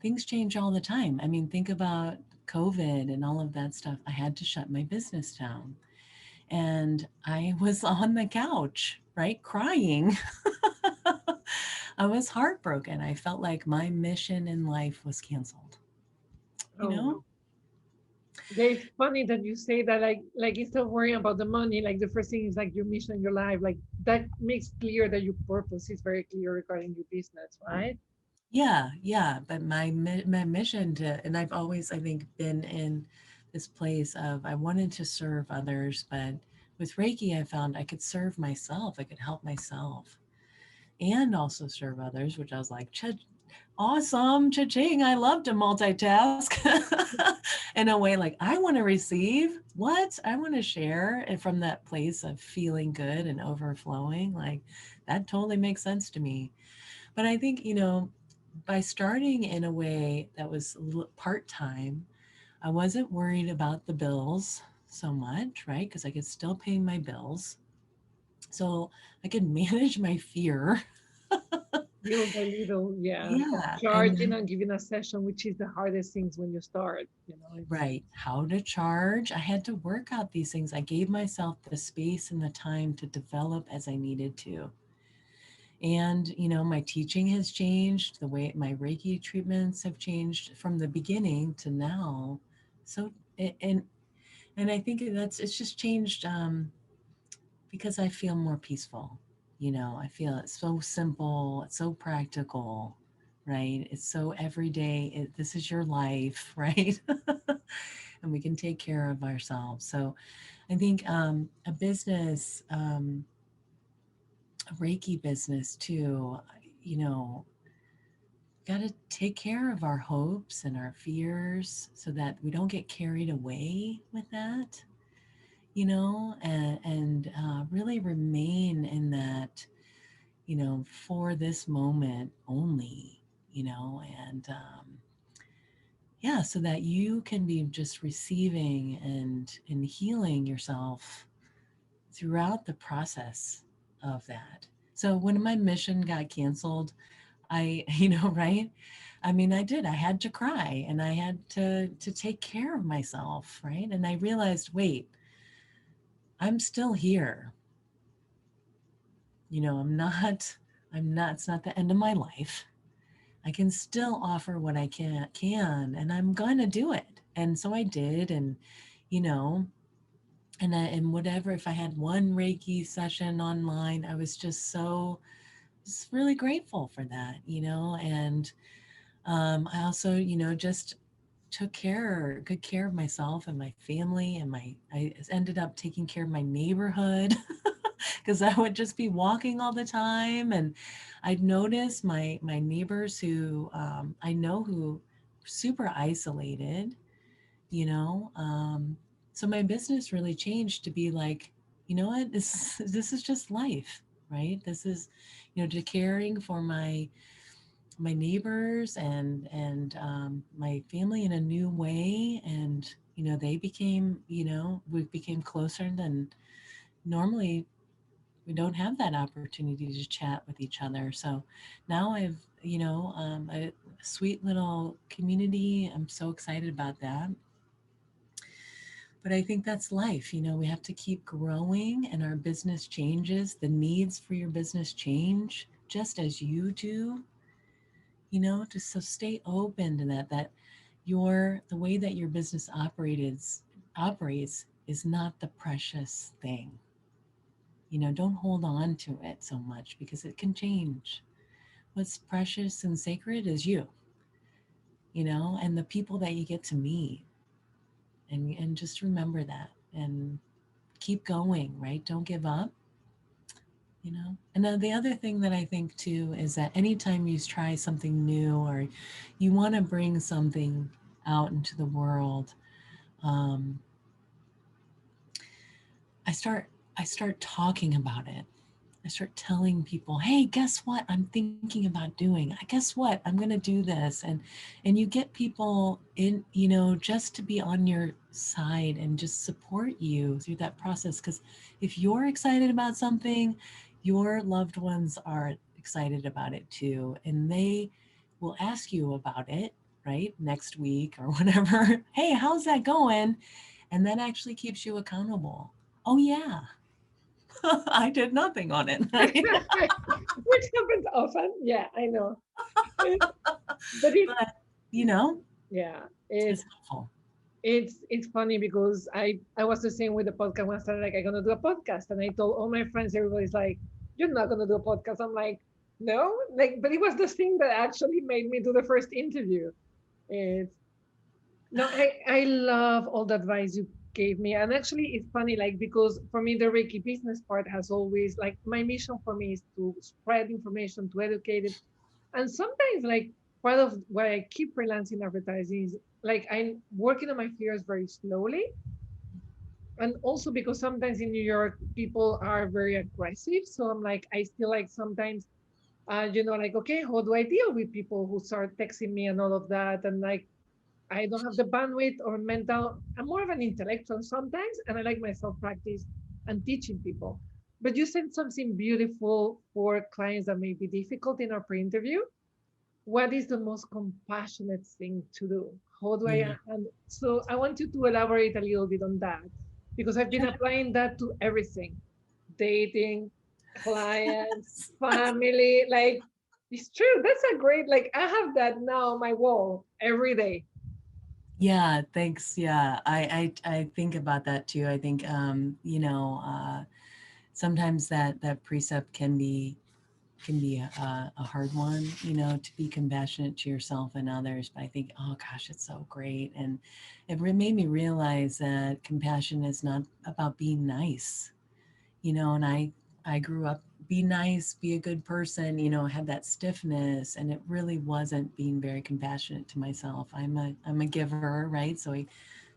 things change all the time. I mean, think about COVID and all of that stuff. I had to shut my business down, and I was on the couch, right, crying. I was heartbroken. I felt like my mission in life was canceled, you Oh, know? wow. Yeah, it's funny that you say that, like instead of worrying about the money, like the first thing is like your mission in your life. Like that makes clear that your purpose is very clear regarding your business, right? Yeah, yeah. But my mission and I've always, I think, been in this place of I wanted to serve others, but with Reiki, I found I could serve myself. I could help myself and also serve others, which I was like, awesome, cha-ching. I love to multitask in a way like I want to receive what I want to share, and from that place of feeling good and overflowing. Like that totally makes sense to me. But I think, by starting in a way that was part time, I wasn't worried about the bills so much, right? Because I could still pay my bills. So I could manage my fear. Little by little, yeah. Yeah. Charging and giving a session, which is the hardest things when you start. It's Right. How to charge. I had to work out these things. I gave myself the space and the time to develop as I needed to. And, my teaching has changed, the way my Reiki treatments have changed from the beginning to now. So, and I think it's just changed because I feel more peaceful. I feel it's so simple, it's so practical, right? It's so everyday. This is your life, right? And we can take care of ourselves. So I think a business, a Reiki business too, you know, got to take care of our hopes and our fears so that we don't get carried away with that, and really remain in that, for this moment only, and yeah, so that you can be just receiving and healing yourself throughout the process of that. So when my mission got canceled, I, right? I mean, I had to cry and I had to take care of myself, right? And I realized, wait, I'm still here. I'm not, it's not the end of my life. I can still offer what I can, and I'm going to do it. And so I did. And, you know, and whatever, if I had one Reiki session online, I was just really grateful for that, and I also, just took good care of myself and my family, and I ended up taking care of my neighborhood because I would just be walking all the time, and I'd notice my neighbors who I know who super isolated, you know. So my business really changed to be like, you know what, this is just life, right? This is, to caring for my neighbors and my family in a new way, and they became, we became closer than normally. We don't have that opportunity to chat with each other. So now I've, a sweet little community. I'm so excited about that. But I think that's life. We have to keep growing, and our business changes. The needs for your business change just as you do. To so stay open to that the way that your business operates is not the precious thing. Don't hold on to it so much because it can change. What's precious and sacred is you, and the people that you get to meet. And just remember that and keep going, right? Don't give up. And then the other thing that I think too is that anytime you try something new or you want to bring something out into the world, um, I start I start talking about it. I start telling people, hey, guess what I'm thinking about doing? Guess what? I'm going to do this. And you get people in, just to be on your side and just support you through that process. Because if you're excited about something, your loved ones are excited about it too. And they will ask you about it, right? Next week or whatever. Hey, how's that going? And that actually keeps you accountable. Oh, yeah. I did nothing on it. Which happens often. Yeah, I know. But But, you know, yeah, it's helpful. it's funny because I was the same with the podcast when I started, like, I'm gonna do a podcast, and I told all my friends, everybody's like, you're not gonna do a podcast. I'm like, no, like, but it was the thing that actually made me do the first interview. It's no, I love all the advice you gave me. And actually it's funny, like, because for me the Reiki business part has always, like, my mission for me is to spread information, to educate it. And sometimes, like, part of why I keep freelancing advertising is, like, I'm working on my fears very slowly. And also because sometimes in New York people are very aggressive. So I'm like, I feel like sometimes like, okay, how do I deal with people who start texting me and all of that? And, like, I don't have the bandwidth or mental. I'm more of an intellectual sometimes, and I like my self practice and teaching people. But you said something beautiful for clients that may be difficult in our pre-interview. What is the most compassionate thing to do? How do I? Yeah. And so I want you to elaborate a little bit on that, because I've been Yeah. applying that to everything, dating. clients, family, like it's true. That's a great, like I have that now on my wall every day. Yeah, thanks. Yeah, I think about that too. I think sometimes that precept can be a hard one, to be compassionate to yourself and others. But I think, oh gosh, it's so great, and made me realize that compassion is not about being nice. And I grew up, be nice, be a good person, had that stiffness, and it really wasn't being very compassionate to myself. I'm a giver, right? So I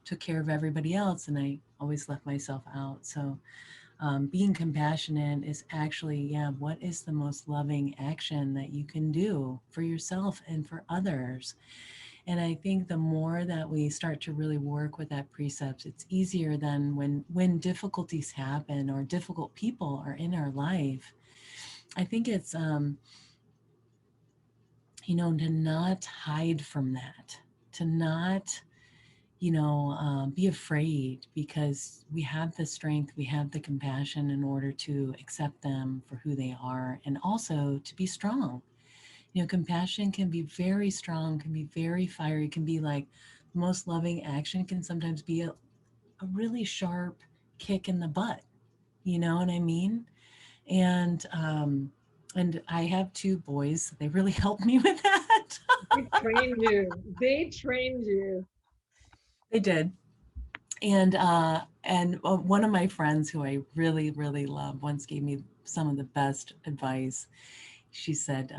took care of everybody else, and I always left myself out. So being compassionate is actually, yeah, what is the most loving action that you can do for yourself and for others? And I think the more that we start to really work with that precepts, it's easier than when difficulties happen or difficult people are in our life. I think it's to not hide from that, to not be afraid, because we have the strength, we have the compassion in order to accept them for who they are, and also to be strong. Compassion can be very strong, can be very fiery, can be like the most loving action, can sometimes be a really sharp kick in the butt. You know what I mean? And I have two boys. They really help me with that. They trained you. They trained you. They did. And one of my friends who I really, really love once gave me some of the best advice. She said,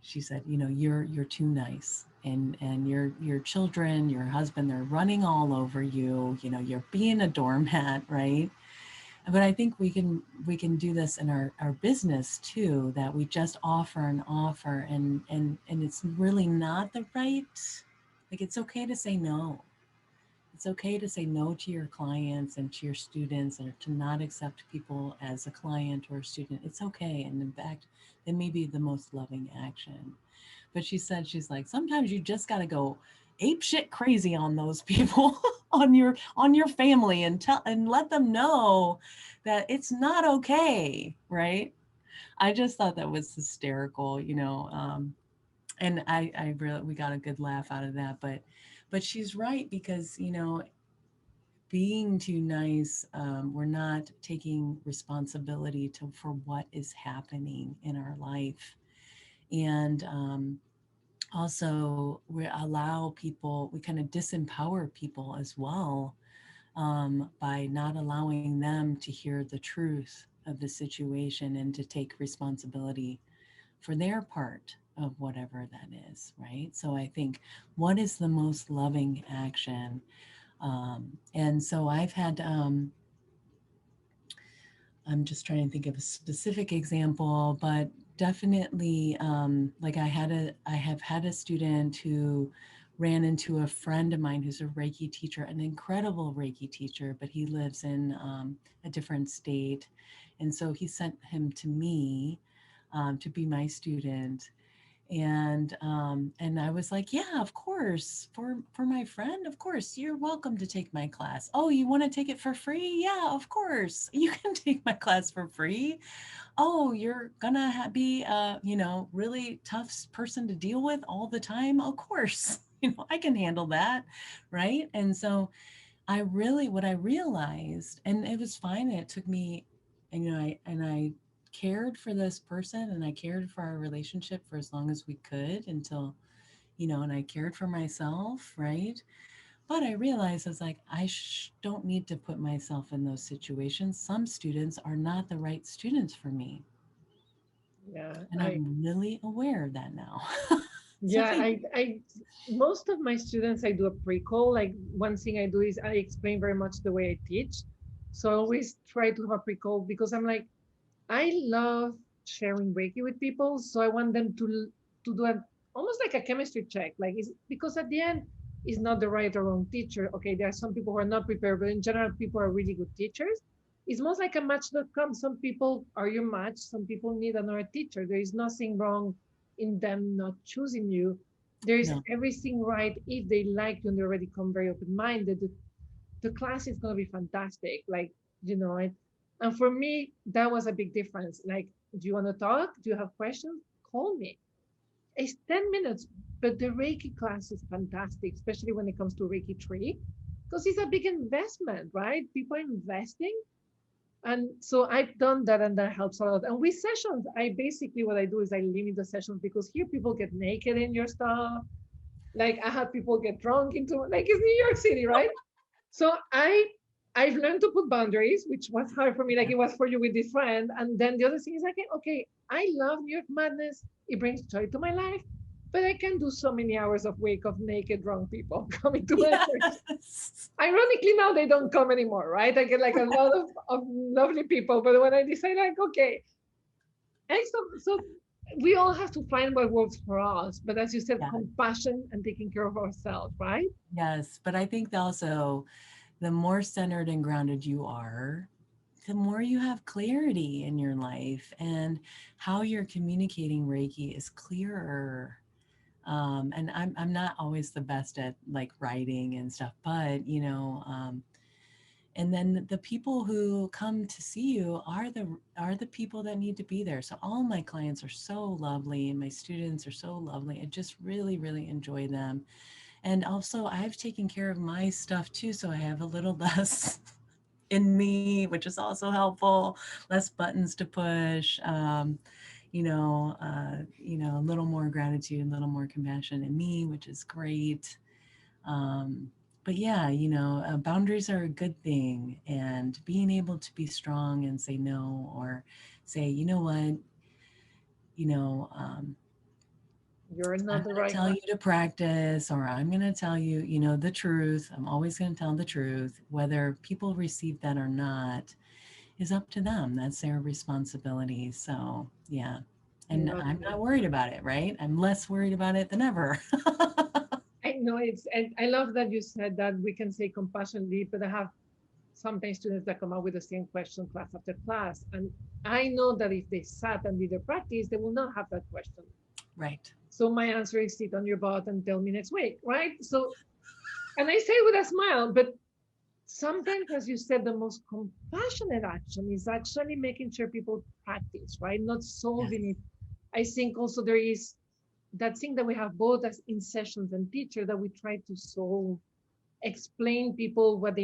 you're too nice, and your children, your husband, they're running all over you. You're being a doormat, right? But I think we can do this in our business too, that we just offer and offer, and it's really not the right, like, it's okay to say no. It's okay to say no to your clients and to your students, or to not accept people as a client or a student. It's okay. And in fact, it may be the most loving action. But she said, she's like, sometimes you just got to go ape shit crazy on those people, on your family, and let them know that it's not okay, right? I just thought that was hysterical, and I really, we got a good laugh out of that. But she's right, because being too nice, we're not taking responsibility for what is happening in our life. And also, we kind of disempower people as well, by not allowing them to hear the truth of the situation and to take responsibility for their part of whatever that is, right? So I think, what is the most loving action? And so I'm just trying to think of a specific example, but definitely, like I have had a student who ran into a friend of mine who's a Reiki teacher, an incredible Reiki teacher, but he lives in a different state. And so he sent him to me, to be my student. And I was like, yeah, of course, for my friend, of course, you're welcome to take my class. Oh, you want to take it for free? Yeah, of course, you can take my class for free. Oh, you're gonna be a really tough person to deal with all the time? Of course, I can handle that, right? And so what I realized, and it was fine, and it took me, and I cared for this person, and I cared for our relationship for as long as we could, until, and I cared for myself, right? But I realized, I was like, don't need to put myself in those situations. Some students are not the right students for me. Yeah, And I'm really aware of that now. So yeah, thank I most of my students I do a pre-call. Like one thing I do is I explain very much the way I teach. So I always try to have a pre-call because I'm like, I love sharing Reiki with people. So I want them to do an almost like a chemistry check. Like it's because at the end is not the right or wrong teacher. Okay, there are some people who are not prepared, but in general, people are really good teachers. It's most like a match.com. Some people are your match, some people need another teacher. There is nothing wrong in them not choosing you. There is no. everything right if they like you and they already come very open minded. The class is going to be fantastic. Like, you know, And for me, that was a big difference. Like, do you want to talk? Do you have questions? Call me. It's 10 minutes, but the Reiki class is fantastic, especially when it comes to Reiki 3, because it's a big investment, right? People are investing. And so I've done that, and that helps a lot. And with sessions, I basically, what I do is I limit the sessions, because here people get naked in your stuff. Like, I had people get drunk into, like, it's New York City, right? So I've learned to put boundaries, which was hard for me, like Yeah. it was for you with this friend. And then the other thing is like, okay, I love New York madness. It brings joy to my life, but I can do so many hours of wake of naked drunk people coming to my session. Yes. Ironically, now they don't come anymore, right? I get like a lot of lovely people, but when I decide, like, okay, and so we all have to find what works for us. But as you said, Yeah. compassion and taking care of ourselves, right? Yes. But I think also the more centered and grounded you are, the more you have clarity in your life and how you're communicating Reiki is clearer. And I'm not always the best at like writing and stuff, but and then the people who come to see you are the people that need to be there. So all my clients are so lovely and my students are so lovely. I just really, really enjoy them. And also I've taken care of my stuff too, so I have a little less in me, which is also helpful, less buttons to push. A little more gratitude, a little more compassion in me, which is great. But yeah, boundaries are a good thing, and being able to be strong and say no, or say, you know what, you know, um, You're I'm not the going to right tell class. you to practice, or I'm going to tell you, the truth. I'm always going to tell the truth. Whether people receive that or not is up to them. That's their responsibility. So, yeah. I And love I'm that. not worried about it, right? I'm less worried about it than ever. I know it's, and I love that you said that we can say compassionately, but I have sometimes students that come up with the same question class after class. And I know that if they sat and did their practice, they will not have that question. Right. So my answer is sit on your butt and tell me next week, right? So, and I say it with a smile, but sometimes, as you said, the most compassionate action is actually making sure people practice, right? Not Yes. solving it. I think also there is that thing that we have both as in sessions and teacher, that we try to solve, explain people what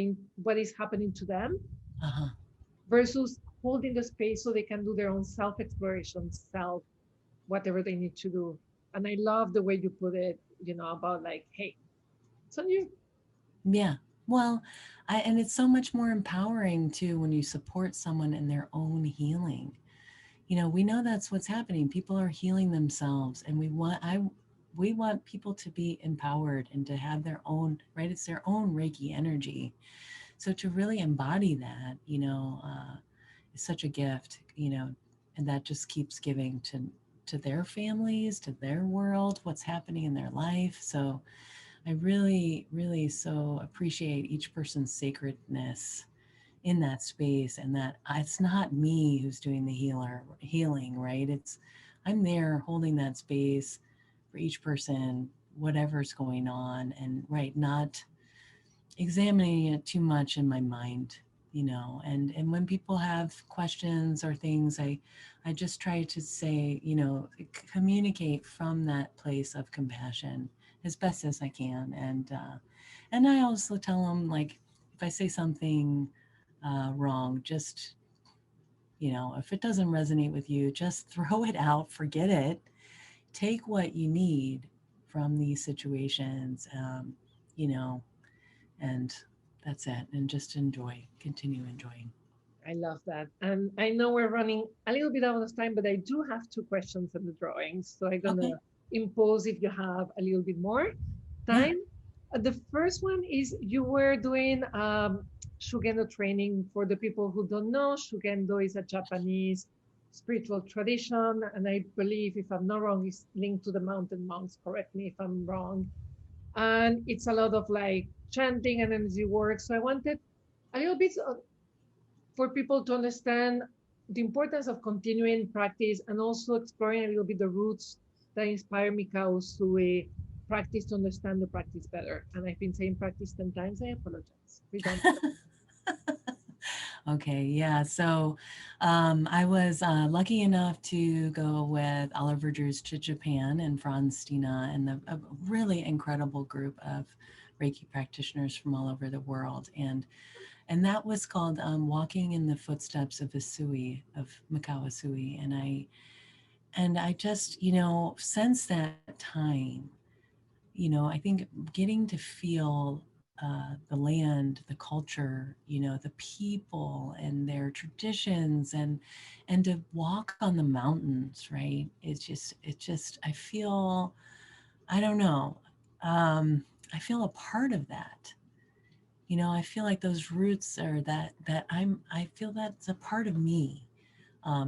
is happening to them, Uh-huh. versus holding the space so they can do their own self exploration, self whatever they need to do. And I love the way you put it, about like, hey, it's on you. Yeah. Well, and it's so much more empowering too when you support someone in their own healing. We know that's what's happening. People are healing themselves, and we want people to be empowered and to have their own, right? It's their own Reiki energy. So to really embody that, is such a gift, and that just keeps giving to their families, to their world, what's happening in their life. So I really, really so appreciate each person's sacredness in that space, and that it's not me who's doing the healing, right? I'm there holding that space for each person, whatever's going on, and right, not examining it too much in my mind, and when people have questions or things, I just try to say, communicate from that place of compassion as best as I can. And I also tell them, like, if I say something wrong, just, if it doesn't resonate with you, just throw it out, forget it, take what you need from these situations, you know and that's it, and just continue enjoying. I love that. And I know we're running a little bit out of time, but I do have two questions on the drawings. So I'm going Okay. to impose if you have a little bit more Yeah. time. The first one is you were doing Shugendo training. For the people who don't know, Shugendo is a Japanese spiritual tradition. And I believe, if I'm not wrong, it's linked to the mountain monks. Correct me if I'm wrong. And it's a lot of like chanting and energy work. So I wanted a little bit for people to understand the importance of continuing practice, and also exploring a little bit the roots that inspire Mikao Usui practice to understand the practice better. And I've been saying practice 10 times. I apologize. Redundant. Okay, yeah. So I was lucky enough to go with Oliver Drews to Japan and Franz Stina and a really incredible group of Reiki practitioners from all over the world. And that was called Walking in the Footsteps of Usui, of Mikao Usui. And I just, since that time, I think getting to feel the land, the culture, the people and their traditions, and to walk on the mountains, right? I feel, I don't know, I feel a part of that. I feel like those roots are I feel that's a part of me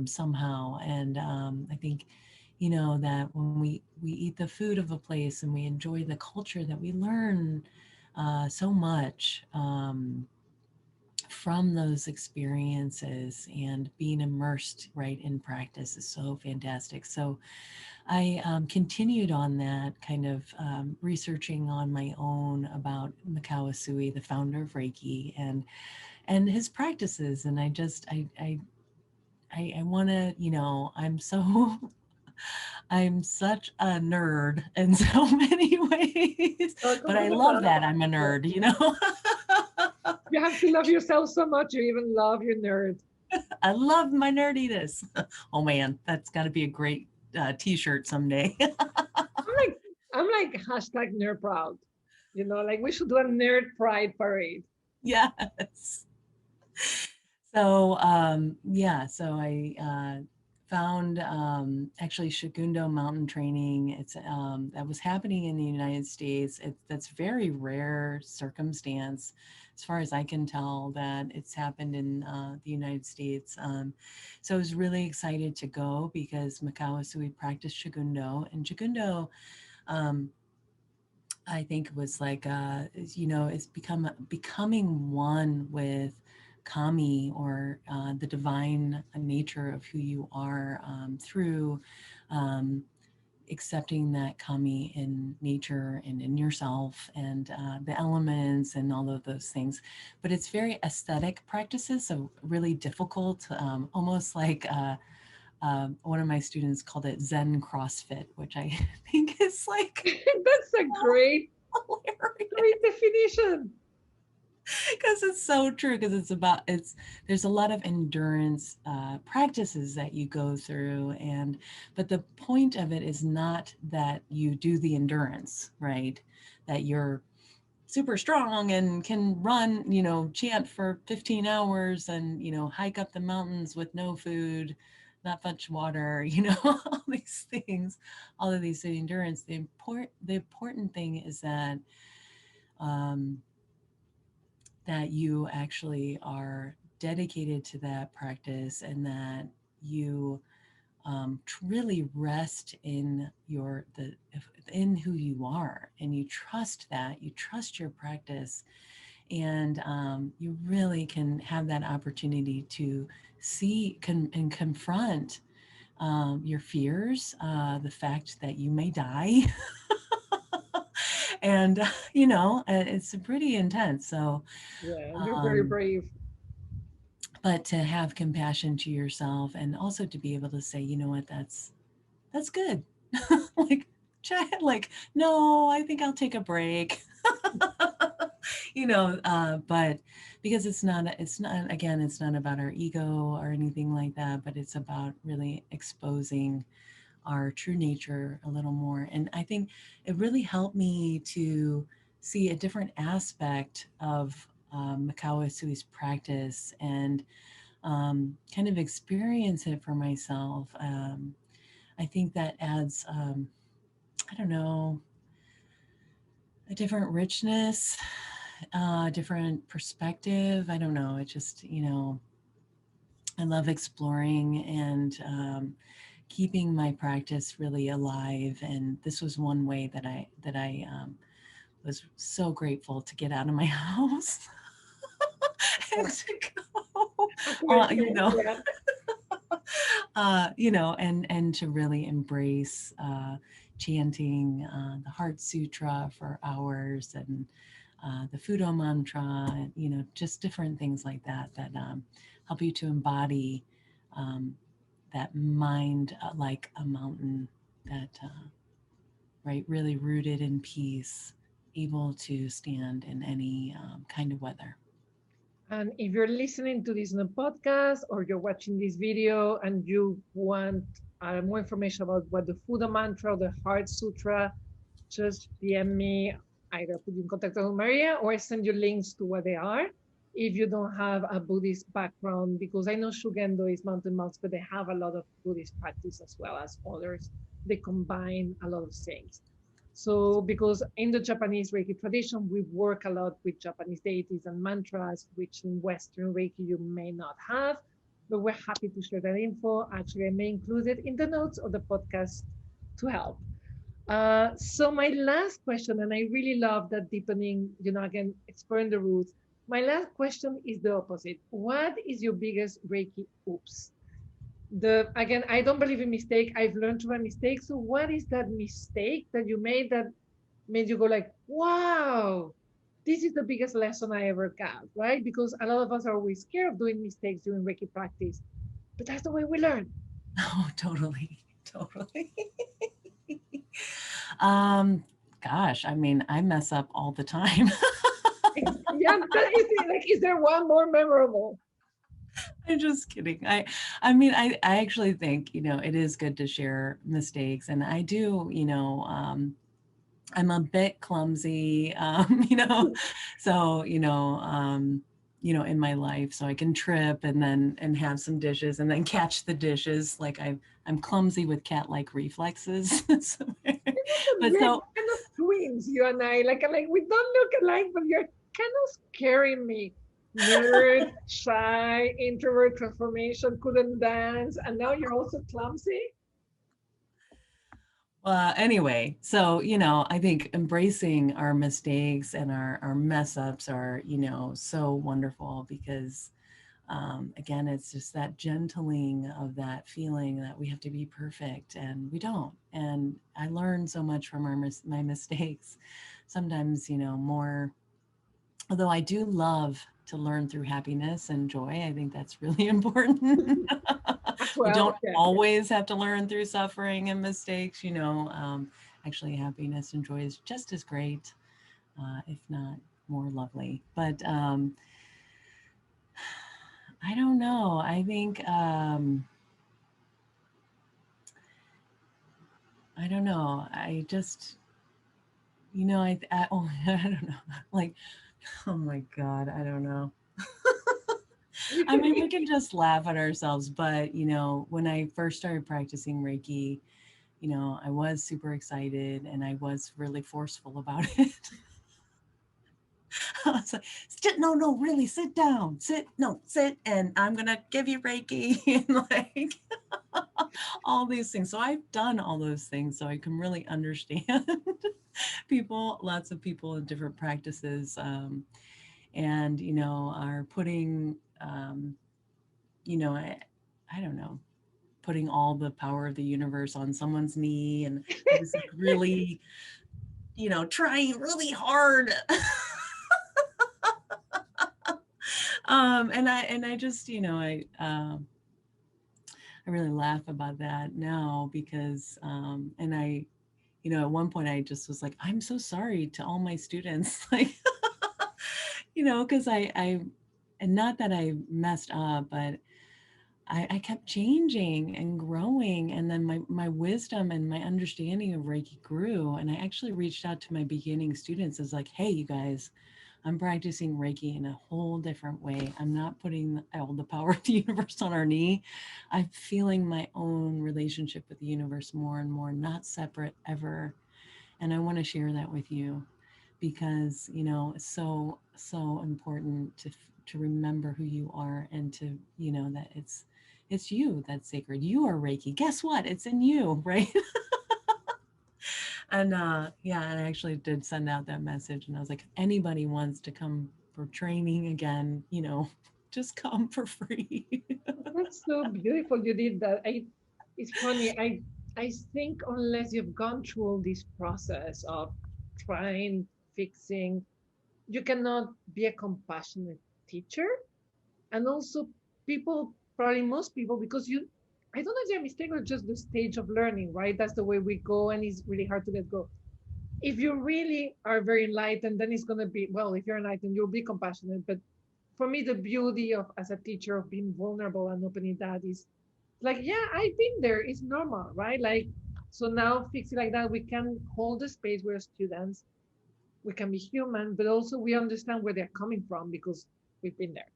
somehow. And I think, that when we eat the food of a place and we enjoy the culture, that we learn so much from those experiences, and being immersed right in practice is so fantastic. So I continued on that kind of researching on my own about Mikao Usui, the founder of Reiki, and his practices. And I want to, I'm such a nerd in so many ways, but Welcome to I the love family. that I'm a nerd. You have to love yourself so much. You even love your nerd. I love my nerdiness. Oh man, that's got to be a great t-shirt someday. I'm like, I'm like hashtag nerd proud. Like we should do a nerd pride parade. Yes. So yeah, so I found actually Shakundo mountain training. It's that was happening in the United States. That's very rare circumstance, as far as I can tell, that it's happened in the United States. So I was really excited to go because Mikao Usui practiced Shakundo, and Shakundo, um, I think was like it's becoming one with kami, or the divine nature of who you are, through um, accepting that kami in nature and in yourself, and the elements and all of those things. But it's very aesthetic practices, so really difficult, almost like one of my students called it Zen CrossFit, which I think is like That's a great hilarious, definition. because it's so true, because there's a lot of endurance practices that you go through, but the point of it is not that you do the endurance, right, that you're super strong and can run, chant for 15 hours, and hike up the mountains with no food, not much water, all these things, all of these endurance. The important thing is um, that you actually are dedicated to that practice, and that you really rest in in who you are, and you trust your practice, and you really can have that opportunity to and confront your fears, the fact that you may die. And it's pretty intense. So Yeah, you're very um, brave. but to have compassion to yourself, and also to be able to say, you know what, that's good. Like, like, no, I think I'll take a break. But because it's not, again, it's not about our ego or anything like that, but it's about really exposing our true nature a little more. And I think it really helped me to see a different aspect of Mikao Usui's practice, and kind of experience it for myself. I think that adds, I don't know, a different richness, different perspective. I don't know. It just, I love exploring, and keeping my practice really alive. And this was one way that I was so grateful to get out of my house and to go, Absolutely. Yeah. and to really embrace chanting the Heart Sutra for hours, and the Fudo mantra, just different things like that that help you to embody that mind like a mountain that, right, really rooted in peace, able to stand in any kind of weather. And if you're listening to this in a podcast or you're watching this video and you want more information about what the Fudo mantra or the Heart Sutra, just DM me, either put you in contact with Maria or send you links to what they are. If you don't have a Buddhist background, because I know Shugendo is mountain monks, but they have a lot of Buddhist practice as well as others. They combine a lot of things. So, because in the Japanese Reiki tradition, we work a lot with Japanese deities and mantras, which in Western Reiki you may not have, but we're happy to share that info. Actually, I may include it in the notes of the podcast to help. So my last question, and I really love that deepening, again, exploring the roots. My last question is the opposite. What is your biggest Reiki oops? Again, I don't believe in mistake. I've learned through my mistakes. So what is that mistake that you made that made you go like, wow, this is the biggest lesson I ever got, right? Because a lot of us are always scared of doing mistakes during Reiki practice, but that's the way we learn. Oh, totally. Gosh, I mean, I mess up all the time. Yeah, is there one more memorable? I'm just kidding. I actually think, it is good to share mistakes, and I do, I'm a bit clumsy, so, in my life, so I can trip and have some dishes and then catch the dishes. Like I'm clumsy with cat-like reflexes. But so kind of twins, you and I. Like we don't look alike, but you're kind of scaring me. Nerd, shy, introvert transformation, couldn't dance, and now you're also clumsy. Anyway, so, I think embracing our mistakes and our mess ups are, so wonderful because, again, it's just that gentling of that feeling that we have to be perfect and we don't. And I learned so much from my mistakes. Sometimes, more, although I do love to learn through happiness and joy. I think that's really important. We don't always have to learn through suffering and mistakes, actually happiness and joy is just as great, if not more lovely. But I don't know. I think, I don't know. I just, I don't know. Like, oh my God, I don't know. I mean, we can just laugh at ourselves, but, when I first started practicing Reiki, I was super excited and I was really forceful about it. I was like, no, really, sit down, sit, and I'm going to give you Reiki and like all these things. So I've done all those things so I can really understand lots of people in different practices, and, are putting, I don't know, putting all the power of the universe on someone's knee and just like really, trying really hard. And I just, I really laugh about that now because, and I, at one point I just was like, I'm so sorry to all my students, like, because and not that I messed up, but I kept changing and growing. And then my wisdom and my understanding of Reiki grew. And I actually reached out to my beginning students as like, hey, you guys, I'm practicing Reiki in a whole different way. I'm not putting all the power of the universe on our knee. I'm feeling my own relationship with the universe more and more, not separate ever. And I want to share that with you because, it's so, so important to remember who you are and to, that it's you that's sacred. You are Reiki. Guess what? It's in you, right? And yeah, and I actually did send out that message and I was like, if anybody wants to come for training again, just come for free. That's so beautiful. You did that. It's funny. I think unless you've gone through all this process of trying, fixing, you cannot be a compassionate teacher. And also people, probably most people, because you, I don't know if they're mistake or just the stage of learning, right? That's the way we go, and it's really hard to let go. If you really are very enlightened, then it's going to be, well, if you're enlightened, you'll be compassionate. But for me, the beauty of as a teacher of being vulnerable and opening that is like, yeah, I've been there. It's normal, right? Like, so now fix it like that. We can hold the space where students, we can be human, but also we understand where they're coming from because we've been there.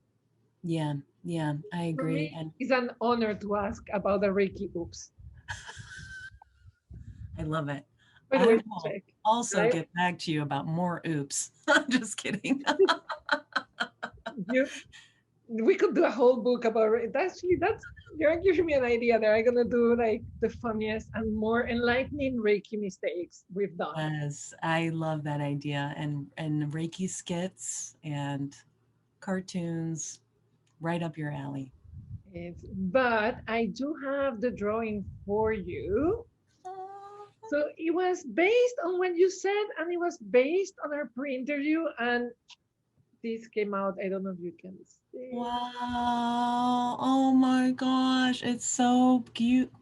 Yeah, yeah, I For agree. me, And it's an honor to ask about the Reiki oops. I love it. By the I way, will check. also Right? get back to you about more oops. I'm just kidding. You, we could do a whole book about it. Actually, that's, you're giving me an idea there. I'm gonna do like the funniest and more enlightening Reiki mistakes we've done. Yes, I love that idea. And Reiki skits and cartoons, right up your alley. But I do have the drawing for you. So it was based on what you said, and it was based on our pre-interview, and this came out. I don't know if you can see. Wow. Oh my gosh. It's so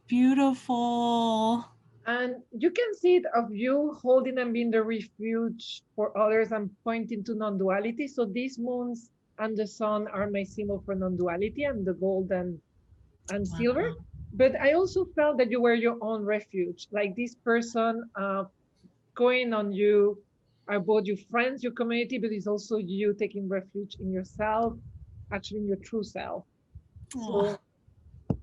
beautiful. And you can see it of you holding and being the refuge for others and pointing to non-duality. So these moons and the sun are my symbol for non-duality, and the gold and silver. Wow. But I also felt that you were your own refuge. Like this person going on you are both your friends, your community, but it's also you taking refuge in yourself, actually in your true self. Oh, So,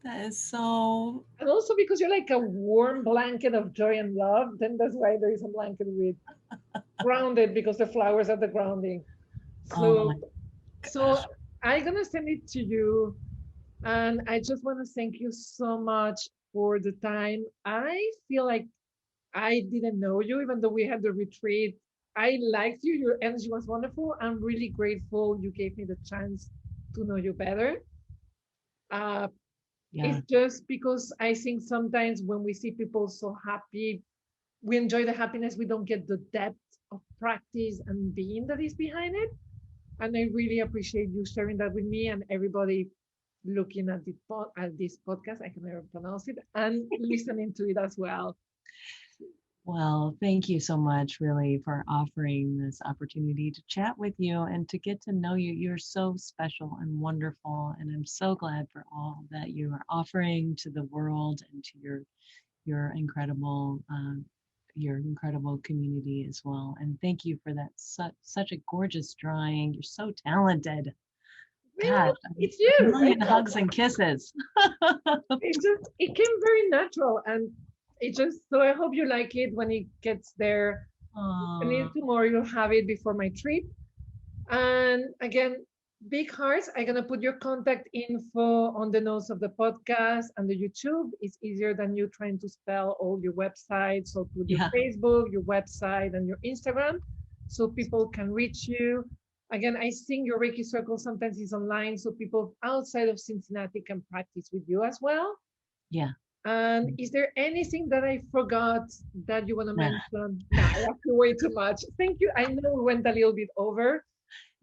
that is so. and also because you're like a warm blanket of joy and love, then that's why there is a blanket with grounded, because the flowers are the grounding. Oh my So, so, gosh. I'm gonna send it to you, and I just want to thank you so much for the time. I feel like I didn't know you, even though we had the retreat. I liked you. Your energy was wonderful. I'm really grateful you gave me the chance to know you better. Uh, Yeah. it's just because I think sometimes when we see people so happy, we enjoy the happiness, we don't get the depth of practice and being that is behind it. And I really appreciate you sharing that with me and everybody looking at at this podcast. I can never pronounce it, and listening to it as well. Well, thank you so much, really, for offering this opportunity to chat with you and to get to know you. You're so special and wonderful, and I'm so glad for all that you are offering to the world and to your incredible community as well. And thank you for that such a gorgeous drawing. You're so talented. Well, Gosh, it's a you. million hugs and kisses. It came very natural, and it just, so I hope you like it when it gets there. And Oh, then tomorrow you'll have it before my trip. And again, big hearts. I'm gonna put your contact info on the notes of the podcast and the YouTube. It's easier than you trying to spell all your websites. So put your yeah. Facebook, your website, and your Instagram, so people can reach you. Again, I think your Reiki circle sometimes is online, so people outside of Cincinnati can practice with you as well. Yeah. And is there anything that I forgot that you want to Nah. mention? No, I asked you way too much. Thank you. I know we went a little bit over,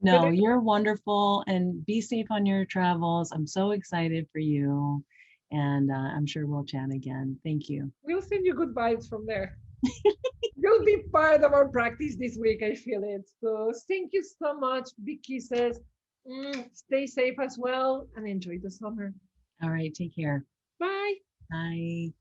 but No, you're wonderful and be safe on your travels. I'm so excited for you. And I'm sure we'll chat again. Thank you. we'll send you good vibes from there. You'll be part of our practice this week. I feel it. So thank you so much. Big kisses. Stay safe as well and enjoy the summer. All right. Take care. Bye. Bye.